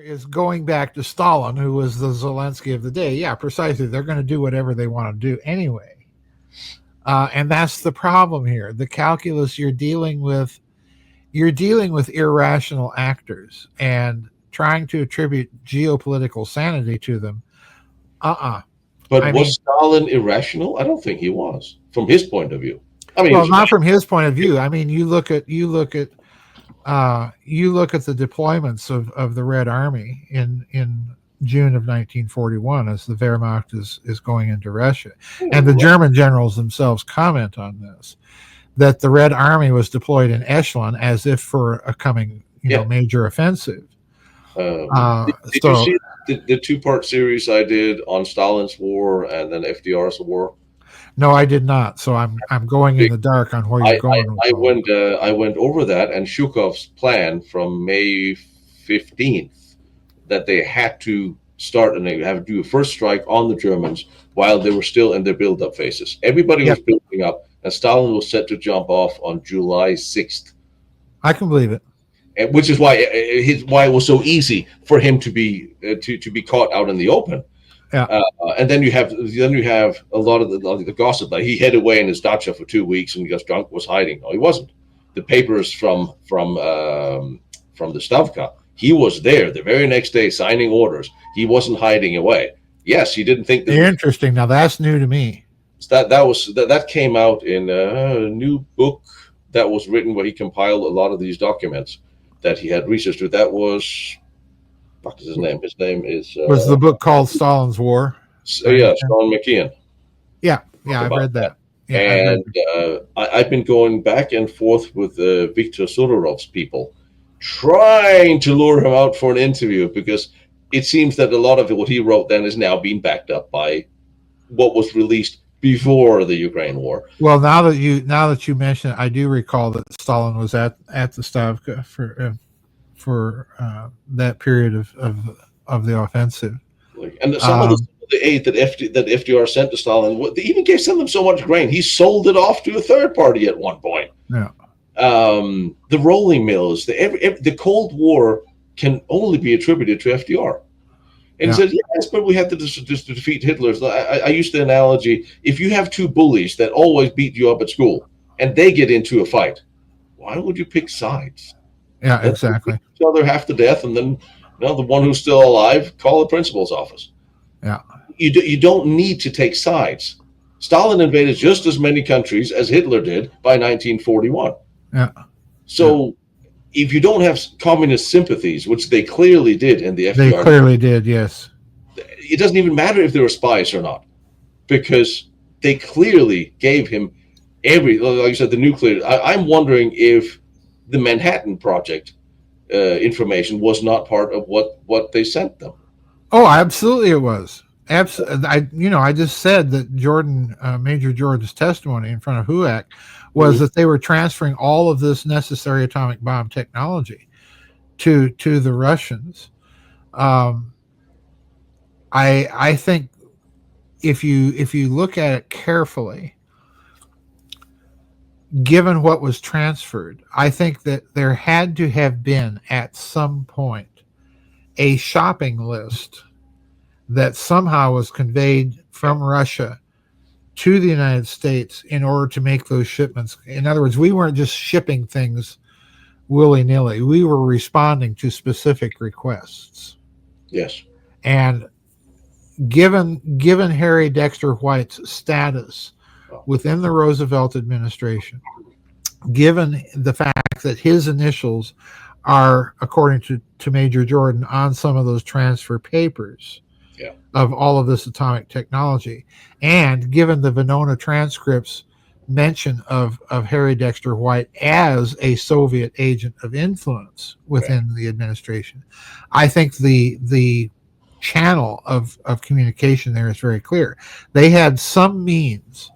is going back to Stalin, who was the Zelensky of the day. Yeah, precisely. They're going to do whatever they want to do anyway. And that's the problem here. The calculus you're dealing with irrational actors and trying to attribute geopolitical sanity to them. But I was mean, Stalin irrational? I don't think he was, from his point of view. I mean, well, not from his point of view. I mean, you look at the deployments of the Red Army in June of 1941 as the Wehrmacht is going into Russia, and the German generals themselves comment on this, that the Red Army was deployed in echelon as if for a coming major offensive. did you see the two-part series I did on Stalin's war and then FDR's war? No, I did not. So I'm going in the dark on where you're going. I went over that and Zhukov's plan from May 15th, that they had to start and they have to do a first strike on the Germans while they were still in their build-up phases. Everybody was building up, and Stalin was set to jump off on July 6th. I can believe it. And which is why it was so easy for him to be caught out in the open. Yeah. And then you have a lot of the gossip. Like he hid away in his dacha for 2 weeks and he got drunk, was hiding. No, he wasn't. The papers from the Stavka, he was there the very next day signing orders. He wasn't hiding away. Yes, he didn't think that. Interesting. Now that's new to me. That came out in a new book that was written where he compiled a lot of these documents that he had researched. That was. What is his name? His name is. Was the book called Stalin's War? Yeah, Sean McKeon. Yeah, I've read that. Yeah, and I've been going back and forth with Viktor Sudorov's people, trying to lure him out for an interview because it seems that a lot of what he wrote then is now being backed up by what was released before the Ukraine war. Well, now that you mention it, I do recall that Stalin was at the Stavka for that period of the offensive. And some of the aid that FDR sent to Stalin, they even sent them so much grain, he sold it off to a third party at one point. Yeah. The rolling mills, the Cold War can only be attributed to FDR. And he said, yes, but we have to just defeat Hitler. I used the analogy, if you have two bullies that always beat you up at school and they get into a fight, why would you pick sides? Yeah, exactly. Each other half to death, and then the one who's still alive, call the principal's office. Yeah, you don't need to take sides. Stalin invaded just as many countries as Hitler did by 1941. Yeah. So if you don't have communist sympathies, which they clearly did in the FDR, they clearly did. Yes. It doesn't even matter if they were spies or not, because they clearly gave him like you said, the nuclear. I'm wondering if the Manhattan Project information was not part of what they sent them. Oh, absolutely, it was. Absolutely. I just said that Major Jordan's testimony in front of HUAC was that they were transferring all of this necessary atomic bomb technology to the Russians. I think if you look at it carefully, given what was transferred, I think that there had to have been at some point a shopping list that somehow was conveyed from Russia to the United States in order to make those shipments. In other words, we weren't just shipping things willy-nilly. We were responding to specific requests. Yes. And given Harry Dexter White's status within the Roosevelt administration, given the fact that his initials are, according to Major Jordan, on some of those transfer papers of all of this atomic technology, and given the Venona transcripts mention of Harry Dexter White as a Soviet agent of influence within the administration, I think the channel of communication there is very clear. They had some means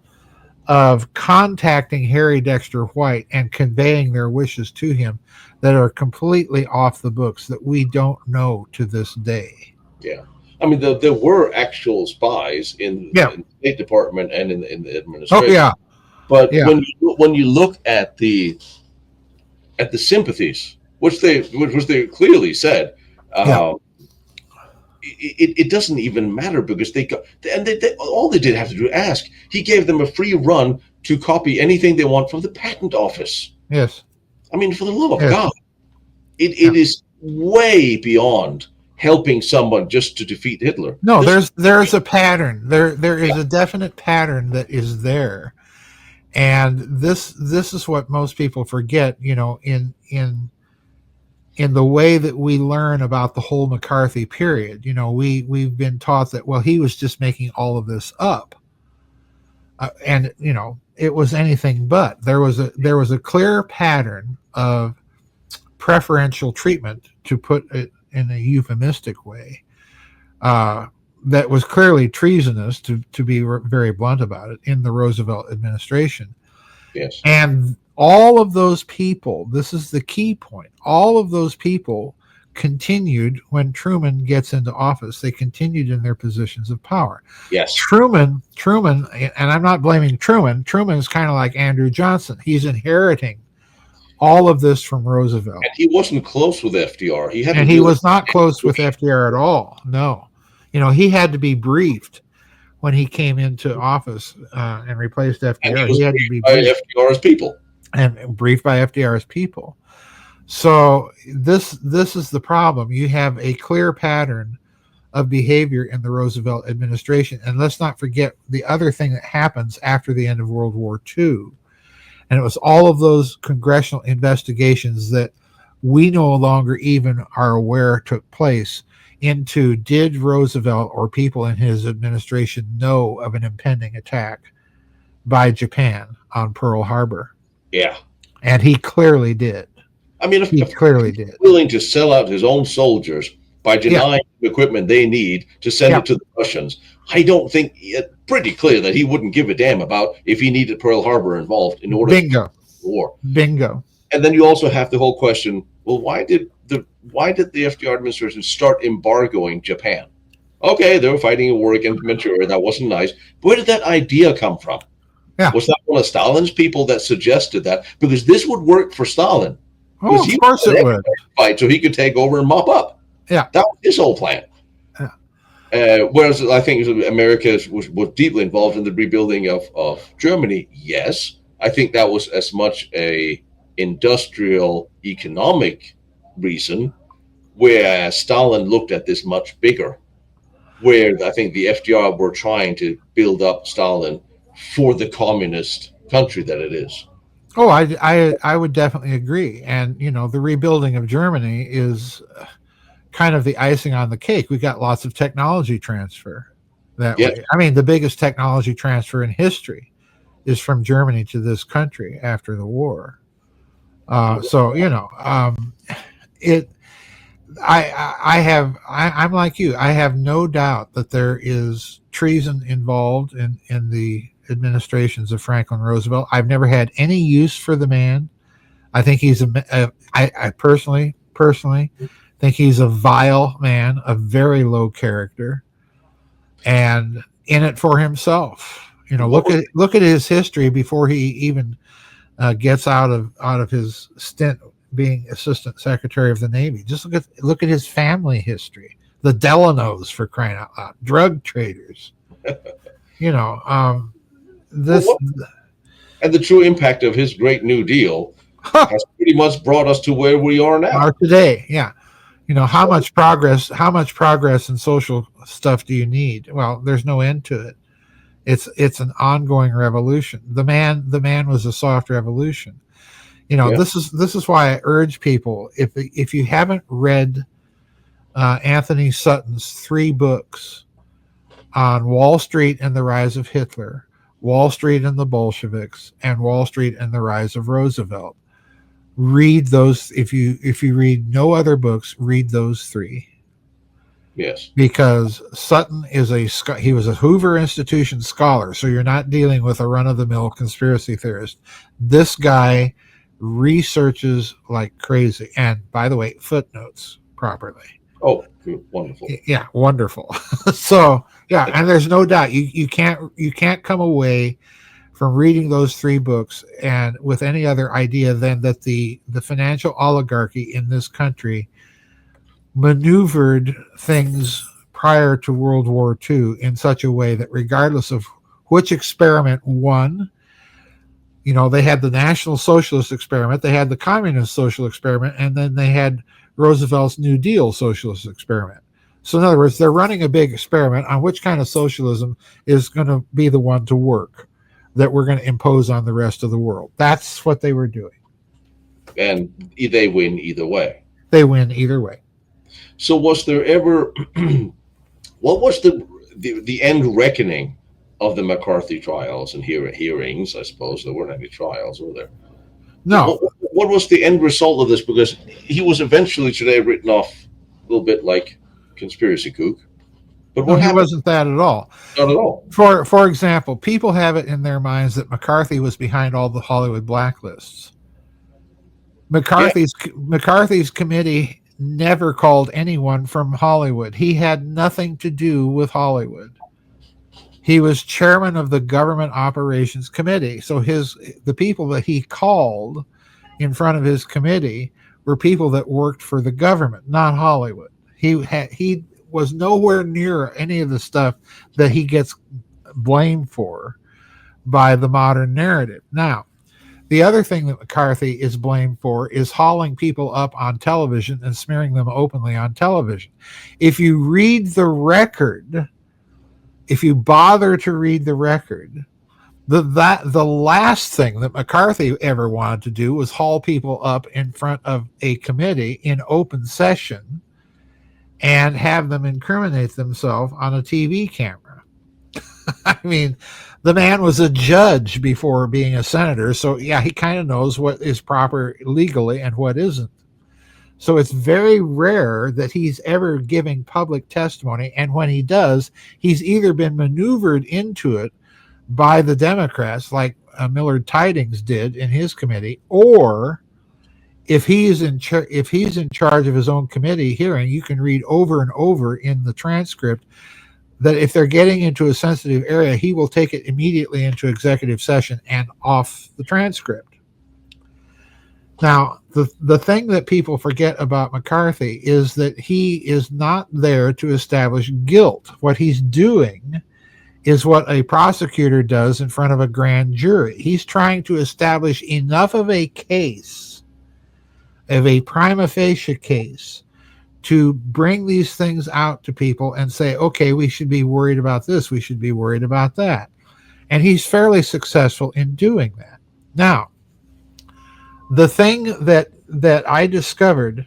of contacting Harry Dexter White and conveying their wishes to him that are completely off the books, that we don't know to this day. Yeah. I mean, there were actual spies in the State Department and in the administration. Oh, yeah. But when you look at the sympathies, which they clearly said, Yeah. Uh, it doesn't even matter because they go and they all they did have to do ask. He gave them a free run to copy anything they want from the patent office. Yes. I mean, for the love of Yes. God, it Yeah. is way beyond helping someone just to defeat Hitler. No, there's a pattern. There is a definite pattern that is there. And this is what most people forget, in the way that we learn about the whole McCarthy period. We've been taught that, well, he was just making all of this up. And it was anything but. There was a clear pattern of preferential treatment, to put it in a euphemistic way, that was clearly treasonous, to be very blunt about it, in the Roosevelt administration. Yes. And all of those people, this is the key point, all of those people continued when Truman gets into office. They continued in their positions of power. Yes. Truman, and I'm not blaming Truman. Truman is kind of like Andrew Johnson. He's inheriting all of this from Roosevelt. And he wasn't close with FDR. He was not close with FDR at all. No. He had to be briefed when he came into office and replaced FDR. And he had to be briefed by FDR's people. And briefed by FDR's people. So this is the problem. You have a clear pattern of behavior in the Roosevelt administration. And let's not forget the other thing that happens after the end of World War II. And it was all of those congressional investigations that we no longer even are aware took place into, did Roosevelt or people in his administration know of an impending attack by Japan on Pearl Harbor? Yeah. And he clearly did. I mean, he clearly did. Willing to sell out his own soldiers by denying the equipment they need to send it to the Russians. I don't think it's pretty clear that he wouldn't give a damn about if he needed Pearl Harbor involved in order to win the war. Bingo. And then you also have the whole question, well, why did the FDR administration start embargoing Japan? Okay, they were fighting a war against Manchuria. That wasn't nice. But where did that idea come from? Yeah. Was that one of Stalin's people that suggested that? Because this would work for Stalin. Oh, of course it would. Fight so he could take over and mop up. Yeah. That was his whole plan. Yeah. Whereas I think America was deeply involved in the rebuilding of Germany. Yes. I think that was as much a industrial economic reason, whereas Stalin looked at this much bigger, where I think the FDR were trying to build up Stalin for the communist country that it is. Oh, I would definitely agree. And, the rebuilding of Germany is kind of the icing on the cake. We got lots of technology transfer that way. I mean, the biggest technology transfer in history is from Germany to this country after the war. I'm like you. I have no doubt that there is treason involved in the administrations of Franklin Roosevelt. I've never had any use for the man. I think he's I personally think he's a vile man, a very low character, and in it for himself. Look at his history before he even gets out of his stint being Assistant Secretary of the Navy. Just look at his family history. The Delanos, for crying out loud, drug traders. And the true impact of his Great New Deal has pretty much brought us to where we are now. Today, yeah. How much progress and social stuff do you need? Well, there's no end to it. It's an ongoing revolution. The man was a soft revolution. This is why I urge people, if you haven't read Anthony Sutton's 3 books on Wall Street and the Rise of Hitler, Wall Street and the Bolsheviks, and Wall Street and the Rise of Roosevelt, read those. If you read no other books, read those 3. Yes, because Sutton he was a Hoover Institution scholar, so you're not dealing with a run-of-the-mill conspiracy theorist. This guy researches like crazy, and by the way, footnotes properly. Oh, wonderful! Yeah, wonderful. So yeah, and there's no doubt you can't come away from reading those 3 books and with any other idea than that the financial oligarchy in this country maneuvered things prior to World War II in such a way that regardless of which experiment won, they had the National Socialist experiment, they had the Communist Social experiment, and then they had Roosevelt's New Deal Socialist experiment. So in other words, they're running a big experiment on which kind of socialism is going to be the one to work, that we're going to impose on the rest of the world. That's what they were doing. And they win either way. They win either way. So was there ever, what was the end reckoning of the McCarthy trials and hearings? I suppose there weren't any trials, were there? No. What was the end result of this? Because he was eventually today written off a little bit like conspiracy kook. But what happened? He wasn't that at all. Not at all. For example, people have it in their minds that McCarthy was behind all the Hollywood blacklists. McCarthy's committee never called anyone from Hollywood. He had nothing to do with Hollywood. He was chairman of the Government Operations Committee. So the people that he called in front of his committee were people that worked for the government, not Hollywood. He was nowhere near any of the stuff that he gets blamed for by the modern narrative. Now, the other thing that McCarthy is blamed for is hauling people up on television and smearing them openly on television. If you read the record, if you bother to read the record, the last thing that McCarthy ever wanted to do was haul people up in front of a committee in open session and have them incriminate themselves on a TV camera. I mean, the man was a judge before being a senator, so yeah, he kind of knows what is proper legally and what isn't. So it's very rare that he's ever giving public testimony, and when he does, he's either been maneuvered into it by the Democrats, like Millard Tydings did in his committee, or if he's in charge of his own committee hearing, you can read over and over in the transcript that if they're getting into a sensitive area, he will take it immediately into executive session and off the transcript. Now, the thing that people forget about McCarthy is that he is not there to establish guilt. What he's doing is what a prosecutor does in front of a grand jury. He's trying to establish enough of a case, of a prima facie case, to bring these things out to people and say, okay, we should be worried about this, we should be worried about that. And he's fairly successful in doing that. Now, the thing that I discovered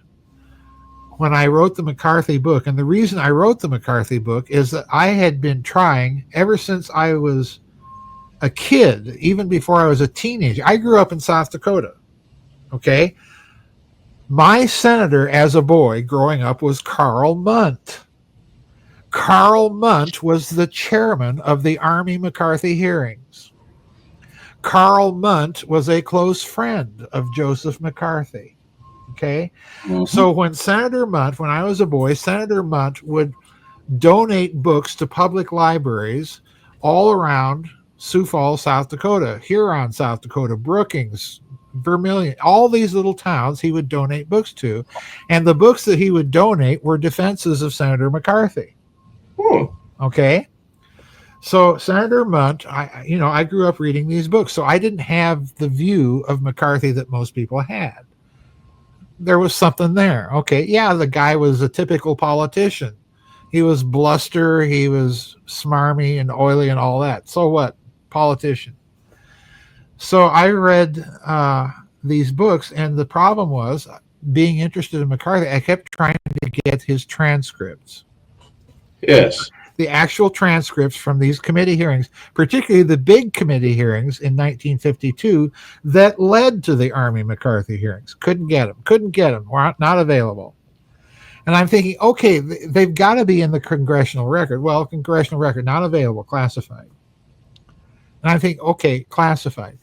when I wrote the McCarthy book, and the reason I wrote the McCarthy book is that I had been trying ever since I was a kid, even before I was a teenager. I grew up in South Dakota, okay? My senator as a boy growing up was Carl Mundt. Carl Mundt was the chairman of the Army McCarthy hearings. Carl Mundt was a close friend of Joseph McCarthy. Okay? Mm-hmm. So when I was a boy, Senator Mundt would donate books to public libraries all around Sioux Falls, South Dakota, Huron, South Dakota, Brookings, Vermilion, all these little towns he would donate books to. And the books that he would donate were defenses of Senator McCarthy. Okay? So Senator Mundt, I grew up reading these books, so I didn't have the view of McCarthy that most people had. There was something there. Okay, yeah, the guy was a typical politician. He was bluster, he was smarmy and oily and all that. So what? Politician. So I read these books, and the problem was, being interested in McCarthy, I kept trying to get his transcripts. Yes. The actual transcripts from these committee hearings, particularly the big committee hearings in 1952 that led to the Army McCarthy hearings. Couldn't get them. Were not available. And I'm thinking, okay, they've got to be in the congressional record. Well, congressional record, not available, classified. And I'm thinking, okay, classified.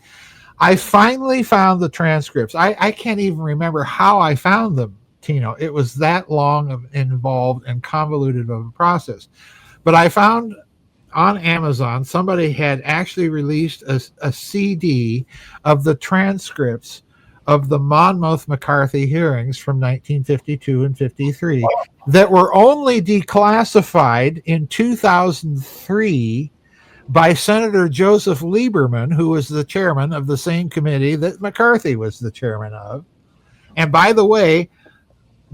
I finally found the transcripts. I can't even remember how I found them, Tino. It was that long involved and convoluted of a process. But I found on Amazon, somebody had actually released a CD of the transcripts of the Monmouth-McCarthy hearings from 1952 and 53 that were only declassified in 2003 by Senator Joseph Lieberman, who was the chairman of the same committee that McCarthy was the chairman of. And by the way,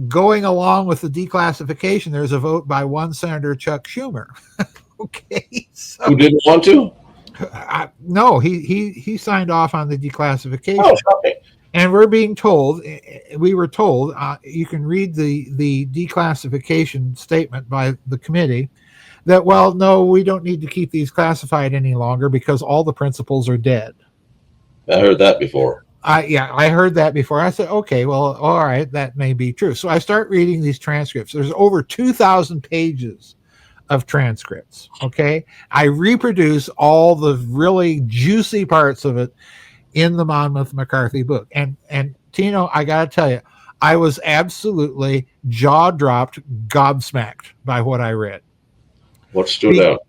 going along with the declassification, there's a vote by one Senator Chuck Schumer. Okay, so, who didn't want to? No, he signed off on the declassification. Oh, shocking. And we were told, you can read the declassification statement by the committee, that, well, no, we don't need to keep these classified any longer because all the principals are dead. I heard that before. I heard that before. I said, okay, well, all right, that may be true. So I start reading these transcripts. There's over 2,000 pages of transcripts. Okay. I reproduce all the really juicy parts of it in the Monmouth McCarthy book. And Tino, I got to tell you, I was absolutely jaw dropped, gobsmacked by what I read. What stood out?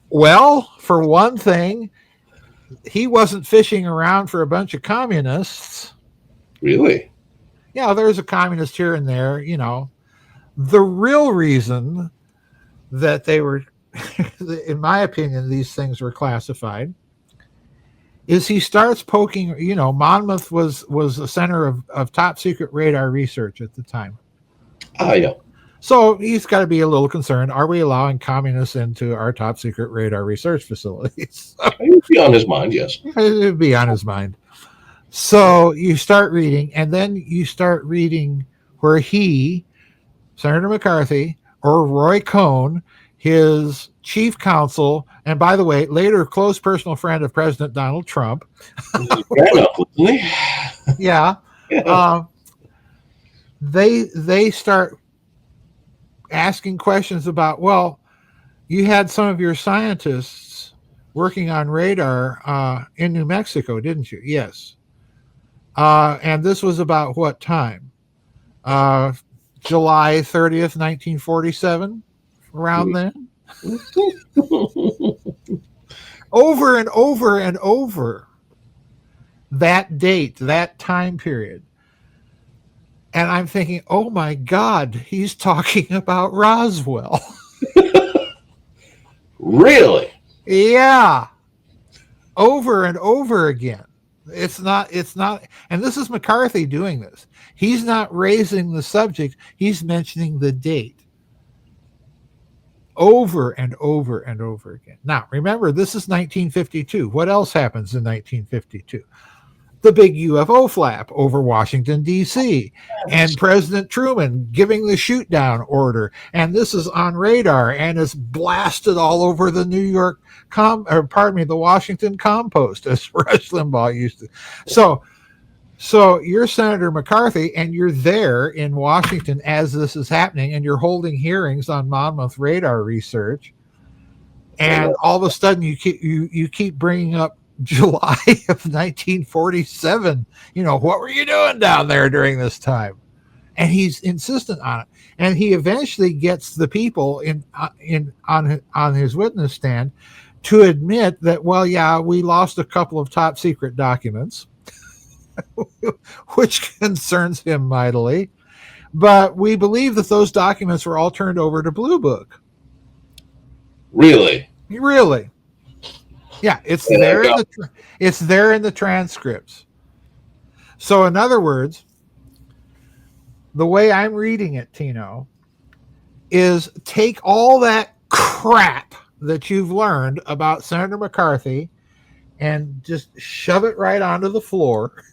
Well, for one thing, he wasn't fishing around for a bunch of communists. Really? Yeah, there's a communist here and there, you know. The real reason that they were, in my opinion, these things were classified is he starts poking, you know, Monmouth was a center of top secret radar research at the time. Yeah. So he's got to be a little concerned. Are we allowing communists into our top secret radar research facilities? It would be on his mind, yes. It would be on his mind. So you start reading, and then you start reading where he, Senator McCarthy, or Roy Cohn, his chief counsel, and by the way, later close personal friend of President Donald Trump. Yeah. They start asking questions about, well, you had some of your scientists working on radar in New Mexico, didn't you? Yes. And this was about what time? July 30th, 1947, around then. Over and over and over that date, that time period. And I'm thinking, oh my God, he's talking about Roswell. Really? Yeah. Over and over again. It's not, and this is McCarthy doing this. He's not raising the subject, he's mentioning the date. Over and over and over again. Now, remember, this is 1952. What else happens in 1952? The big UFO flap over Washington, D.C., and President Truman giving the shoot down order. And this is on radar and is blasted all over the New York, the Washington Compost, as Rush Limbaugh used to. So you're Senator McCarthy, and you're there in Washington as this is happening, and you're holding hearings on Monmouth radar research. And all of a sudden, you keep bringing up July of 1947. You know, what were you doing down there during this time? And he's insistent on it. And he eventually gets the people on his witness stand to admit that, well, yeah, we lost a couple of top secret documents, which concerns him mightily. But we believe that those documents were all turned over to Blue Book. Really? Really. Yeah, it's there in the transcripts. So in other words, the way I'm reading it, Tino, is take all that crap that you've learned about Senator McCarthy and just shove it right onto the floor.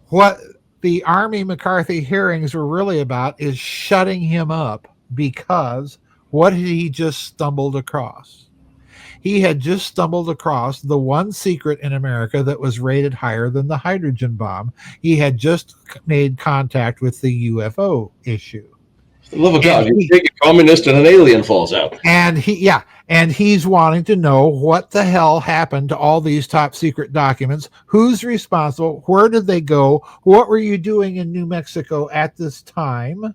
What the Army McCarthy hearings were really about is shutting him up, because what had he just stumbled across? He had just stumbled across the one secret in America that was rated higher than the hydrogen bomb. He had just made contact with the UFO issue. For the love of God, you take a communist and an alien falls out. And he's wanting to know what the hell happened to all these top secret documents. Who's responsible? Where did they go? What were you doing in New Mexico at this time?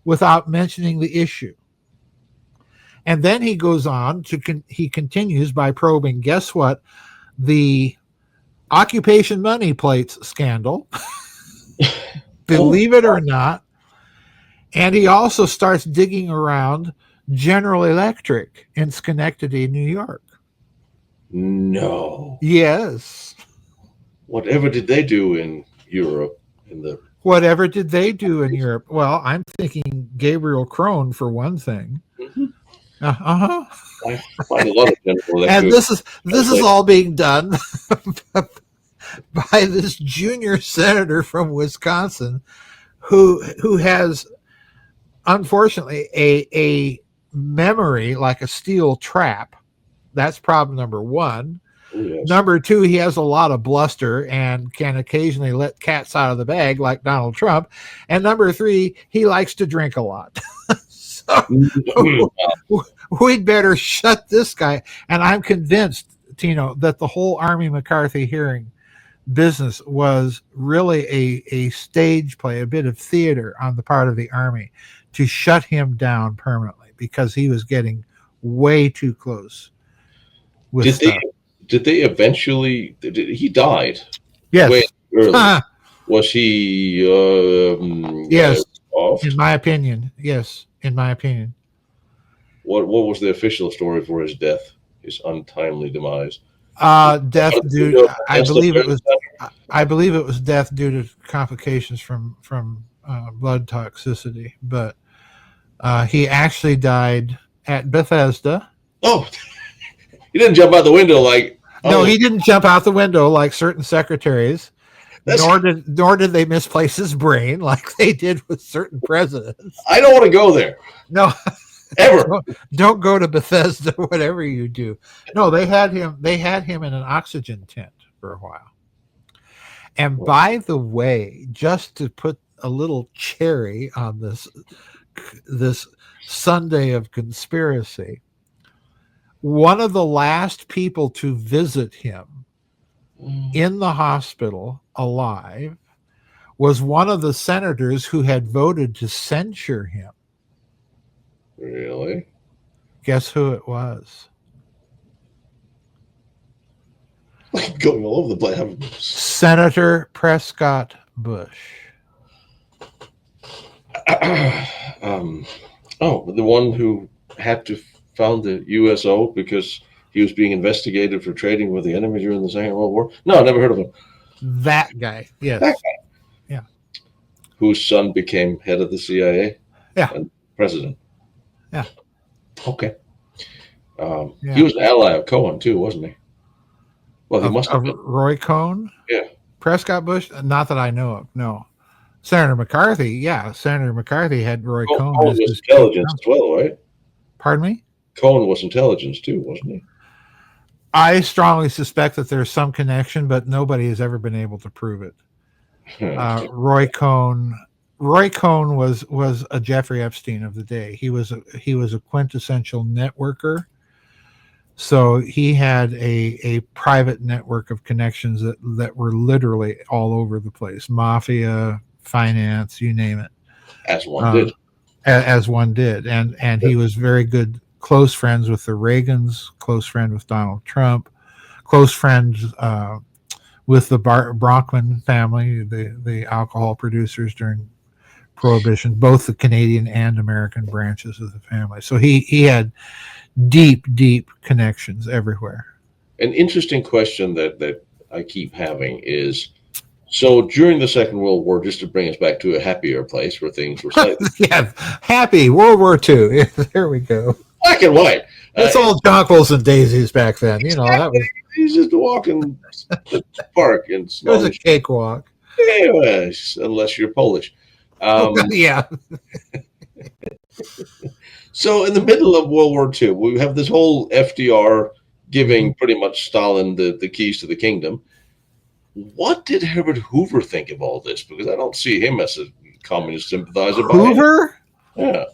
Without mentioning the issue. And then he goes on he continues by probing, guess what? The occupation money plates scandal, believe it or not. And he also starts digging around General Electric in Schenectady, New York. No. Yes. Whatever did they do in Europe? Whatever did they do in Europe? Well, I'm thinking Gabriel Crone for one thing. Mm-hmm. Uh-huh. I find a lot of General Electric. And this is all being done by this junior senator from Wisconsin who has, unfortunately, a memory like a steel trap. That's problem number one. Oh, yes. Number two, he has a lot of bluster and can occasionally let cats out of the bag like Donald Trump. And number three, he likes to drink a lot. So we'd better shut this guy. And I'm convinced, Tino, that the whole Army McCarthy hearing business was really a stage play, a bit of theater on the part of the Army to shut him down permanently because he was getting way too close with stuff. Did they eventually? He died. Yes. Way early. Was he? Yes. Off? In my opinion, yes. In my opinion. What was the official story for his death? His untimely demise. Death due. I believe it was death due to complications from blood toxicity. But he actually died at Bethesda. Oh, he didn't jump out the window like. No, he didn't jump out the window like certain secretaries. Nor did they misplace his brain like they did with certain presidents. I don't want to go there. No, ever. Don't go to Bethesda. Whatever you do. No, they had him in an oxygen tent for a while. And by the way, just to put a little cherry on this Sunday of conspiracy, one of the last people to visit him in the hospital alive was one of the senators who had voted to censure him. Really? Guess who it was? Going all over the place. Senator Prescott Bush. The one who had to found the USO because he was being investigated for trading with the enemy during the Second World War? No, I never heard of him. That guy, yes. That guy. Yeah. Whose son became head of the CIA? Yeah. And president? Yeah. Okay. He was an ally of Cohen too, wasn't he? Well, he must have been. Roy Cohn? Yeah. Prescott Bush? Not that I know of, no. Senator McCarthy, yeah. Senator McCarthy had Roy Cohn. Cohen was intelligence as well, right? Pardon me? Cohen was intelligence too, wasn't he? I strongly suspect that there's some connection, but nobody has ever been able to prove it. Roy Cohn was a Jeffrey Epstein of the day. He was a quintessential networker. So he had a private network of connections that were literally all over the place. Mafia, finance, you name it. As one did. As one did. And he was very good, close friends with the Reagans, close friend with Donald Trump, close friends with the Bronfman family, the alcohol producers during Prohibition, both the Canadian and American branches of the family. So he had deep connections everywhere. An interesting question that I keep having is, so during the Second World War, just to bring us back to a happier place where things were slightly happy World War II. There we go. Black and white. It's all jonquils and daisies back then. You know, that was. He's just walking the park and it was a cakewalk. Anyways, unless you're Polish. Yeah. So in the middle of World War II, we have this whole FDR giving pretty much Stalin the keys to the kingdom. What did Herbert Hoover think of all this? Because I don't see him as a communist sympathizer. Hoover? Yeah.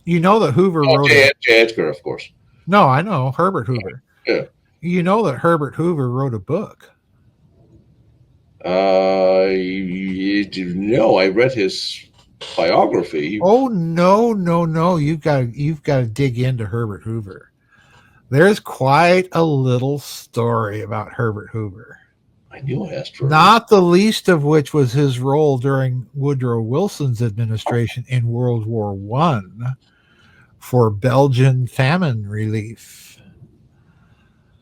You know that Hoover wrote J. Edgar, of course. No, I know Herbert Hoover. Yeah. You know that Herbert Hoover wrote a book. No, I read his biography. Oh no! You've got to dig into Herbert Hoover. There's quite a little story about Herbert Hoover. I knew I asked for Not the least of which was his role during Woodrow Wilson's administration in World War I for Belgian famine relief.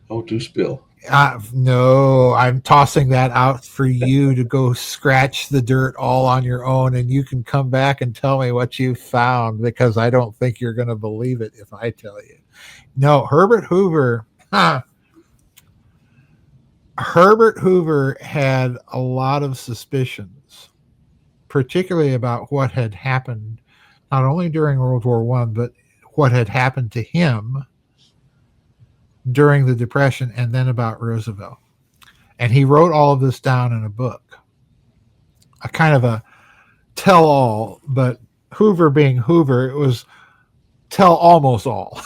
Oh, do spill. No, I'm tossing that out for you to go scratch the dirt all on your own, and you can come back and tell me what you found, because I don't think you're going to believe it if I tell you. No, Herbert Hoover. Herbert Hoover had a lot of suspicions, particularly about what had happened, not only during World War I, but what had happened to him during the Depression, and then about Roosevelt. And he wrote all of this down in a book, a kind of a tell-all, but Hoover being Hoover, it was tell almost all.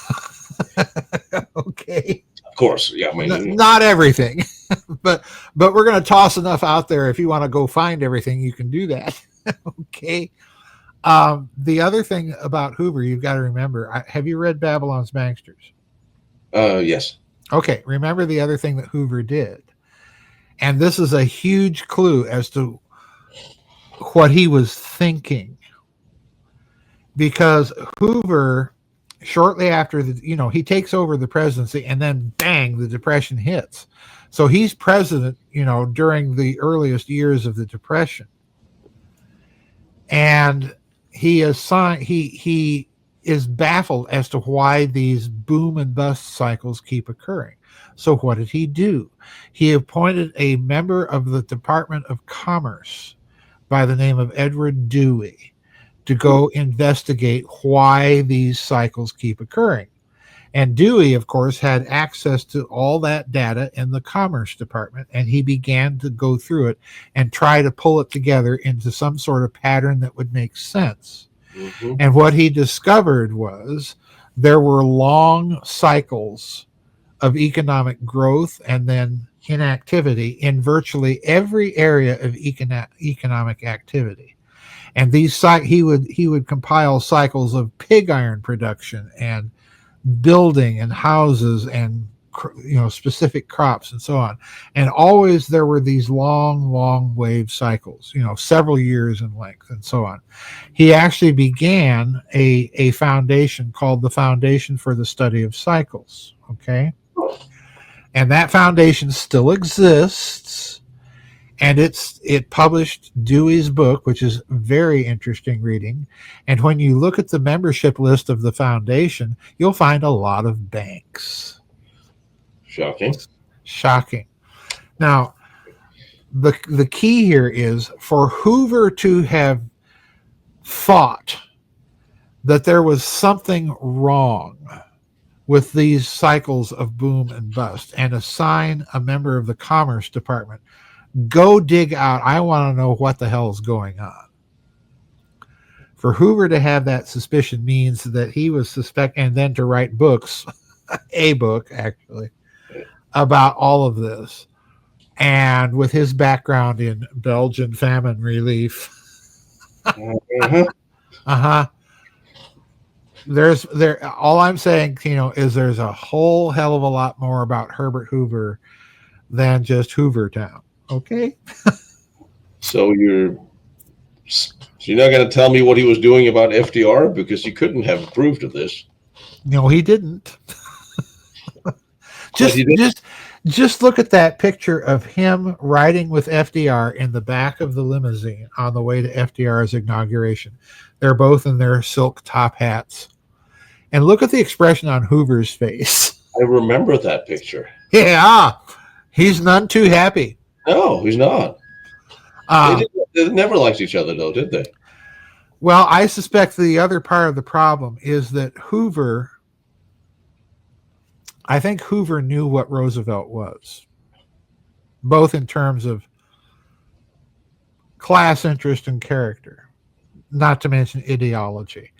Okay. Of course, yeah. I mean, Not everything, but we're going to toss enough out there. If you want to go find everything, you can do that. Okay. The other thing about Hoover, you've got to remember, have you read Babylon's Banksters? Yes. Okay. Remember the other thing that Hoover did. And this is a huge clue as to what he was thinking. Because Hoover, shortly after he takes over the presidency, and then bang, the Depression hits. So he's president, during the earliest years of the Depression. And he is baffled as to why these boom and bust cycles keep occurring. So what did he do? He appointed a member of the Department of Commerce by the name of Edward Dewey to go investigate why these cycles keep occurring. And Dewey, of course, had access to all that data in the Commerce Department, and he began to go through it and try to pull it together into some sort of pattern that would make sense. Mm-hmm. And what he discovered was there were long cycles of economic growth and then inactivity in virtually every area of economic activity. And these he would compile cycles of pig iron production and building and houses and specific crops and so on. And always there were these long wave cycles, several years in length and so on. He actually began a foundation called the Foundation for the Study of Cycles. Okay. And that foundation still exists, and it published Dewey's book, which is very interesting reading. And when you look at the membership list of the foundation, you'll find a lot of banks. Shocking. Now, the key here is for Hoover to have thought that there was something wrong with these cycles of boom and bust and assign a member of the Commerce Department, go dig out, I want to know what the hell is going on. For Hoover to have that suspicion means that he was and then to write books, a book actually, about all of this. And with his background in Belgian famine relief, all I'm saying, Tino, is there's a whole hell of a lot more about Herbert Hoover than just Hoovertown. Okay. So you're not going to tell me what he was doing about FDR, because he couldn't have approved of this. No, he didn't. Just look at that picture of him riding with FDR in the back of the limousine on the way to FDR's inauguration. They're both in their silk top hats. And look at the expression on Hoover's face. I remember that picture. Yeah, he's none too happy. No, he's not. They never liked each other, though, did they? Well, I suspect the other part of the problem is that I think Hoover knew what Roosevelt was, both in terms of class interest and character, not to mention ideology,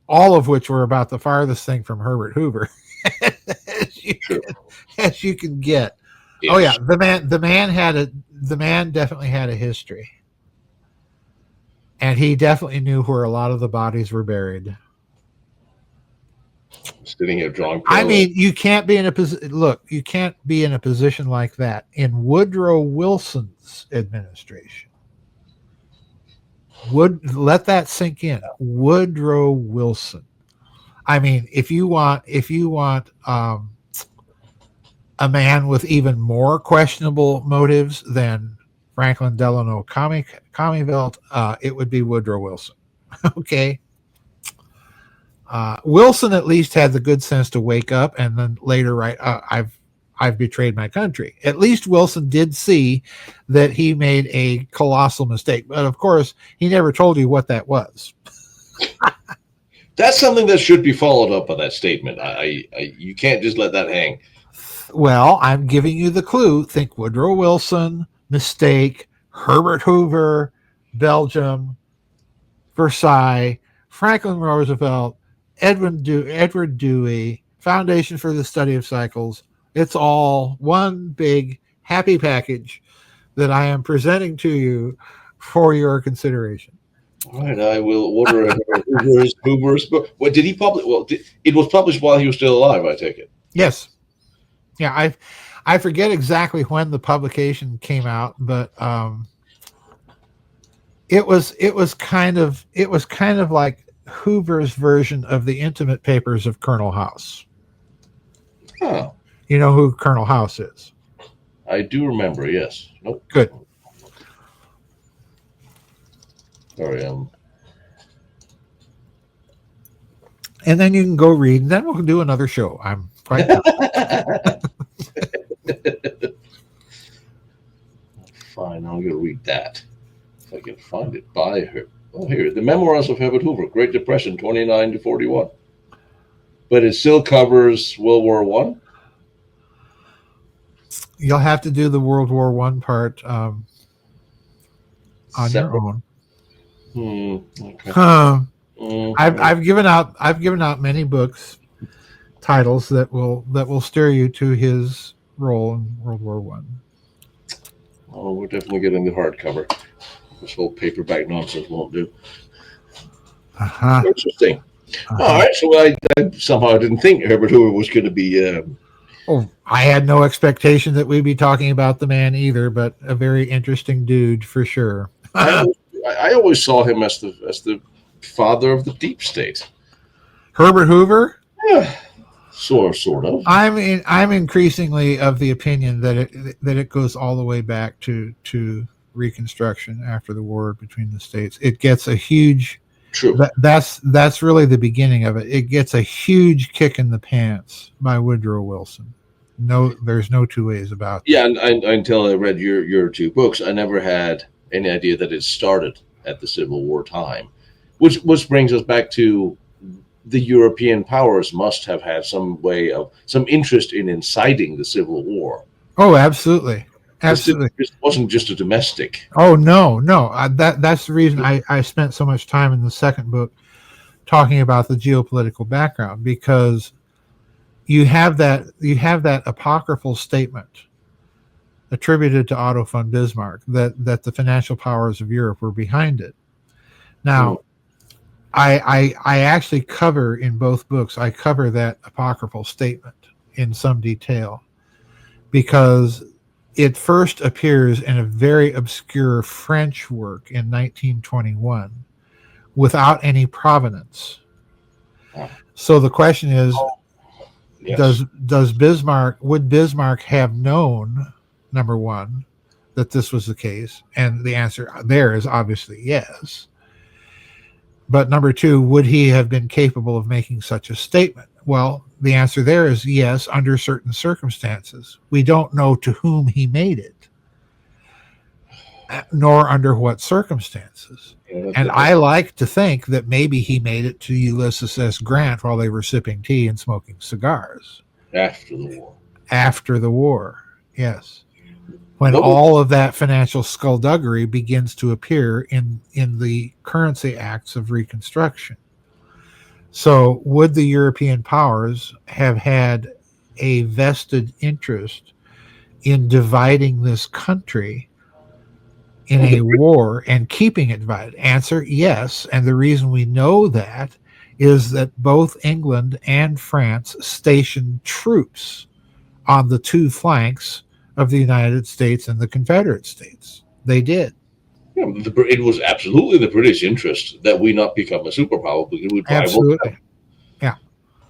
all of which were about the farthest thing from Herbert Hoover as you can get. Yes. Oh yeah, the man definitely had a history, and he definitely knew where a lot of the bodies were buried. Sitting here drawing. I mean, you can't be in a position. Look, you can't be in a position like that in Woodrow Wilson's administration. Let that sink in. Woodrow Wilson. I mean, if you want a man with even more questionable motives than Franklin Delano Commeyvelt, it would be Woodrow Wilson. Okay. Wilson at least had the good sense to wake up and then later write, I've betrayed my country. At least Wilson did see that he made a colossal mistake. But of course, he never told you what that was. That's something that should be followed up by that statement. You can't just let that hang. Well, I'm giving you the clue. Think Woodrow Wilson, mistake, Herbert Hoover, Belgium, Versailles, Franklin Roosevelt, Edward Dewey, Foundation for the Study of Cycles. It's all one big happy package that I am presenting to you for your consideration. All right, I will order Hoover's book. What did he publish? Well, it was published while he was still alive, I take it. Yes. Yeah, I forget exactly when the publication came out, but it was kind of like Hoover's version of the intimate papers of Colonel House. Huh. You know who Colonel House is? I do remember, yes. Nope. Good. Sorry, And then you can go read, and then we'll do another show. I'm quite Fine, I'm going to read that. If I can find it by her. Oh, here. The Memoirs of Herbert Hoover, Great Depression, 29 to 41. But it still covers World War One. You'll have to do the World War One part on Separate. your own. Okay. I've given out many books titles that will steer you to his role in World War One. Oh, we're definitely getting the hardcover. This whole paperback nonsense won't do. Interesting. All right, so I somehow didn't think Herbert Hoover was going to be. I had no expectation that we'd be talking about the man either, but a very interesting dude for sure. I always saw him as the father of the deep state. Herbert Hoover? Yeah, sort of. I'm increasingly of the opinion that it goes all the way back to Reconstruction after the war between the states. It gets a huge. True. That's really the beginning of it. It gets a huge kick in the pants by Woodrow Wilson. No, there's no two ways about that. Yeah, and until I read your two books, I never had any idea that it started at the Civil War time, which brings us back to the European powers must have had some interest in inciting the Civil War. Oh, absolutely. Absolutely. It wasn't just a domestic. Oh, no. That's the reason I spent so much time in the second book talking about the geopolitical background, because you have that apocryphal statement attributed to Otto von Bismarck that the financial powers of Europe were behind it. Now, I actually cover in both books, I cover that apocryphal statement in some detail, because it first appears in a very obscure French work in 1921 without any provenance. So the question is, yes. Would Bismarck have known, number one, that this was the case? And the answer there is obviously yes. But number two, would he have been capable of making such a statement? Well, the answer there is yes, under certain circumstances. We don't know to whom he made it, nor under what circumstances. And I like to think that maybe he made it to Ulysses S. Grant while they were sipping tea and smoking cigars. After the war. After the war, yes. When all of that financial skullduggery begins to appear in the currency acts of Reconstruction. So would the European powers have had a vested interest in dividing this country in a war and keeping it divided? Answer, yes. And the reason we know that is that both England and France stationed troops on the two flanks of the United States and the Confederate States. They did. Yeah, it was absolutely the British interest that we not become a superpower because we rival Absolutely. them. Yeah,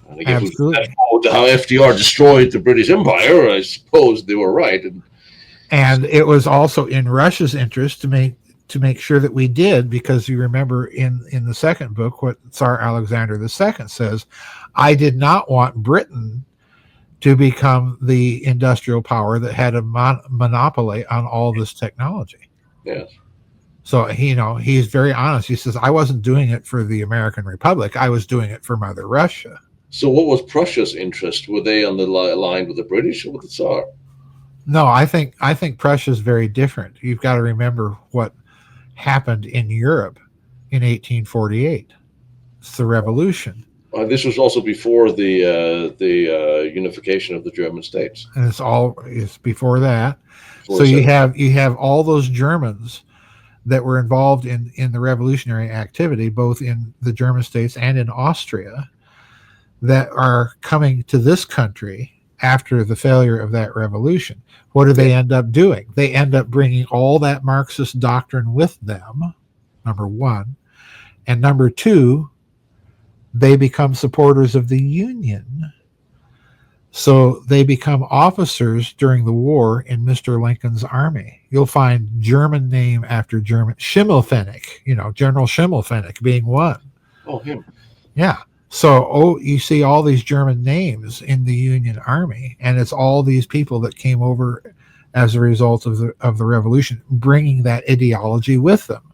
And I guess absolutely. how FDR destroyed the British Empire, I suppose they were right. And it was also in Russia's interest to make sure that we did, because you remember in the second book what Tsar Alexander II says, I did not want Britain to become the industrial power that had a monopoly on all this technology. Yes. So he's very honest. He says, I wasn't doing it for the American Republic. I was doing it for Mother Russia. So what was Prussia's interest? Were they on the line with the British or with the Tsar? No, I think Prussia is very different. You've got to remember what happened in Europe in 1848. It's the revolution. This was also before the unification of the German states. And it's before that. So you have all those Germans that were involved in the revolutionary activity, both in the German states and in Austria, that are coming to this country after the failure of that revolution. What do they end up doing? They end up bringing all that Marxist doctrine with them, number one. And number two, they become supporters of the Union. So they become officers during the war in Mr. Lincoln's army. You'll find German name after German. Schimmelpfennig, General Schimmelpfennig being one. Oh, him. Yeah. So, you see all these German names in the Union Army, and it's all these people that came over as a result of the revolution, bringing that ideology with them.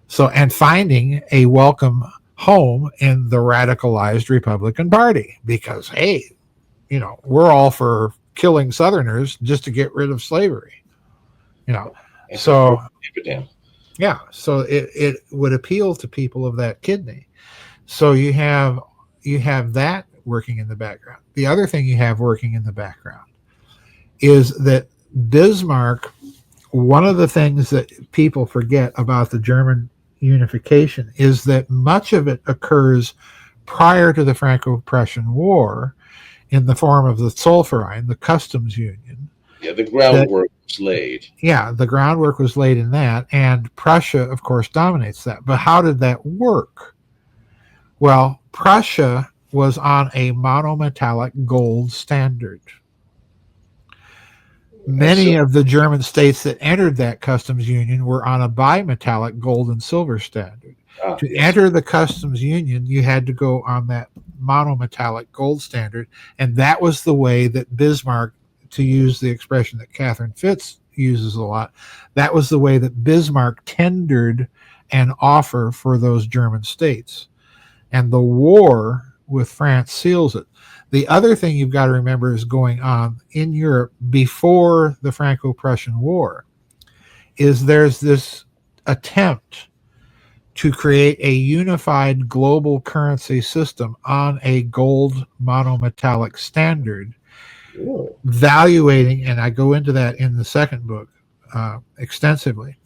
So, and finding a welcome home in the radicalized Republican Party, because, hey, we're all for killing Southerners just to get rid of slavery. So it would appeal to people of that kidney. So you have that working in the background. The other thing you have working in the background is that Bismarck, one of the things that people forget about the German unification is that much of it occurs prior to the Franco-Prussian War in the form of the Zollverein, the customs union. Yeah, the groundwork was laid. Yeah, the groundwork was laid in that, and Prussia, of course, dominates that. But how did that work? Well, Prussia was on a monometallic gold standard. Many of the German states that entered that customs union were on a bimetallic gold and silver standard. To enter the customs union, you had to go on that monometallic gold standard, and that was the way that Bismarck, to use the expression that Catherine Fitz uses a lot, that was the way that Bismarck tendered an offer for those German states. And the war with France seals it. The other thing you've got to remember is going on in Europe before the Franco-Prussian War is there's this attempt to create a unified global currency system on a gold monometallic standard, evaluating, and I go into that in the second book extensively,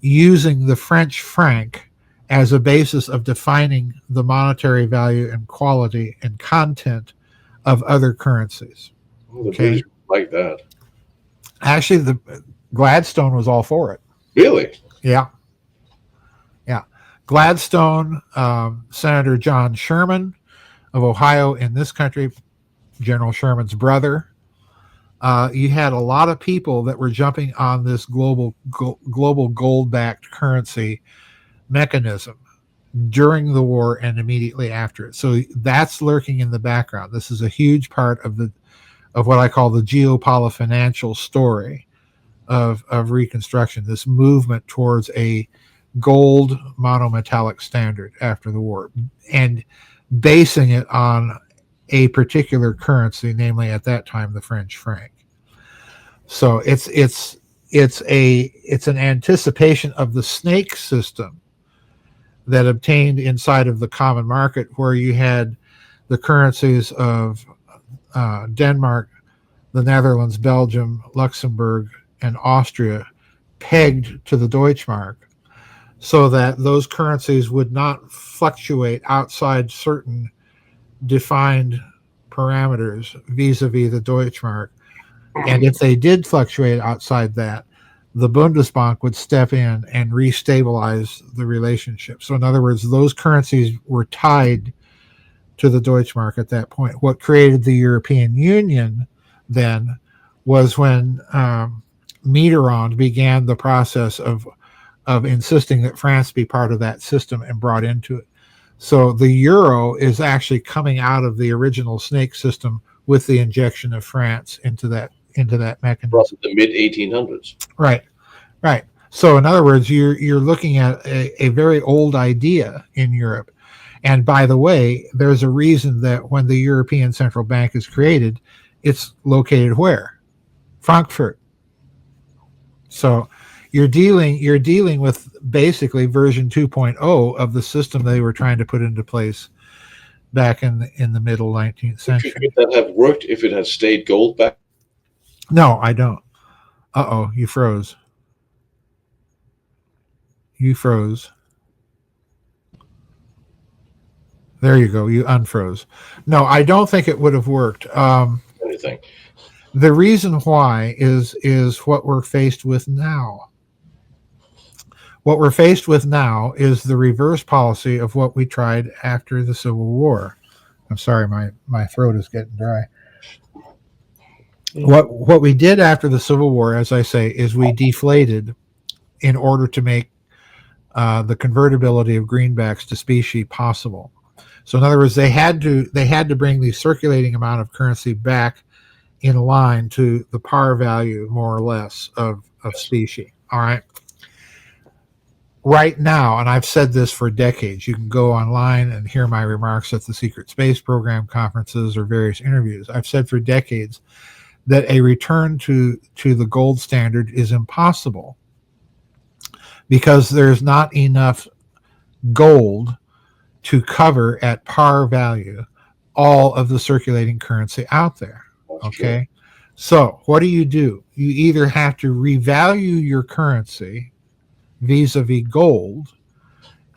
using the French franc as a basis of defining the monetary value and quality and content of other currencies. The British like that. Actually, the Gladstone was all for it. Really? Yeah. Gladstone, Senator John Sherman of Ohio in this country, General Sherman's brother. You had a lot of people that were jumping on this global gold-backed currency mechanism during the war and immediately after it. So that's lurking in the background. This is a huge part of what I call the geopolitical story of Reconstruction, this movement towards a gold monometallic standard after the war, and basing it on a particular currency, namely at that time the French franc. So it's an anticipation of the snake system that obtained inside of the common market, where you had the currencies of Denmark, the Netherlands, Belgium, Luxembourg, and Austria pegged to the Deutschmark. so that those currencies would not fluctuate outside certain defined parameters vis-a-vis the Deutschmark. And if they did fluctuate outside that, the Bundesbank would step in and restabilize the relationship. So in other words, those currencies were tied to the Deutschmark at that point. What created the European Union then was when Mitterrand began the process of insisting that France be part of that system and brought into it. So the euro is actually coming out of the original snake system with the injection of France into that mechanism. From the mid 1800s. Right. So in other words, you're looking at a very old idea in Europe. And by the way, there's a reason that when the European Central Bank is created, it's located where? Frankfurt. So you're dealing with basically version 2.0 of the system they were trying to put into place back in the middle 19th century. Could that have worked if it had stayed gold back? No, I don't. Uh-oh, you froze. There you go. You unfroze. No, I don't think it would have worked. Anything. The reason why is what we're faced with now. What we're faced with now is the reverse policy of what we tried after the Civil War. I'm sorry, my throat is getting dry. What we did after the Civil War, as I say, is we deflated in order to make the convertibility of greenbacks to specie possible. So in other words, they had to bring the circulating amount of currency back in line to the par value, more or less, of specie. All right. Right now, and I've said this for decades, you can go online and hear my remarks at the Secret Space Program conferences or various interviews. I've said for decades that a return to the gold standard is impossible because there's not enough gold to cover at par value all of the circulating currency out there. Okay. So what do? You either have to revalue your currency vis-a-vis gold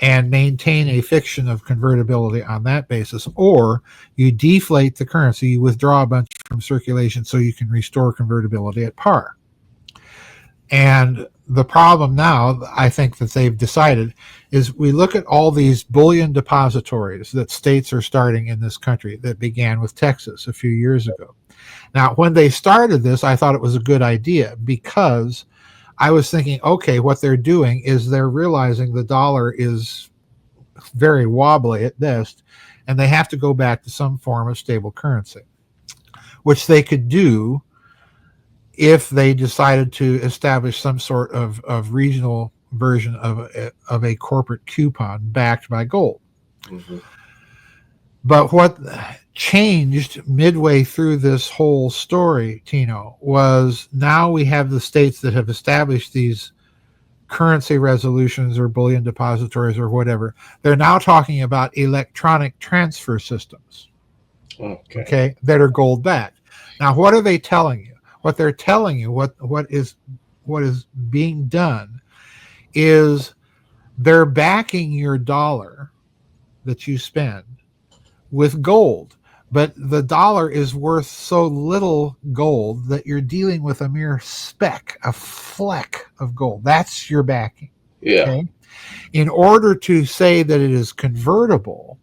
and maintain a fiction of convertibility on that basis, or you deflate the currency, you withdraw a bunch from circulation so you can restore convertibility at par. And the problem now, I think that they've decided, is we look at all these bullion depositories that states are starting in this country that began with Texas a few years ago. Now, when they started this, I thought it was a good idea because I was thinking, okay, what they're doing is they're realizing the dollar is very wobbly at best, and they have to go back to some form of stable currency, which they could do if they decided to establish some sort of regional version of a corporate coupon backed by gold. Mm-hmm. But what changed midway through this whole story, Tino, was now we have the states that have established these currency resolutions or bullion depositories or whatever. They're now talking about electronic transfer systems, okay, that are gold backed. Now, what are they telling you? What they're telling you, what is being done, is they're backing your dollar that you spend with gold, but the dollar is worth so little gold that you're dealing with a mere speck, a fleck of gold. That's your backing. Yeah. Okay? In order to say that it is convertible,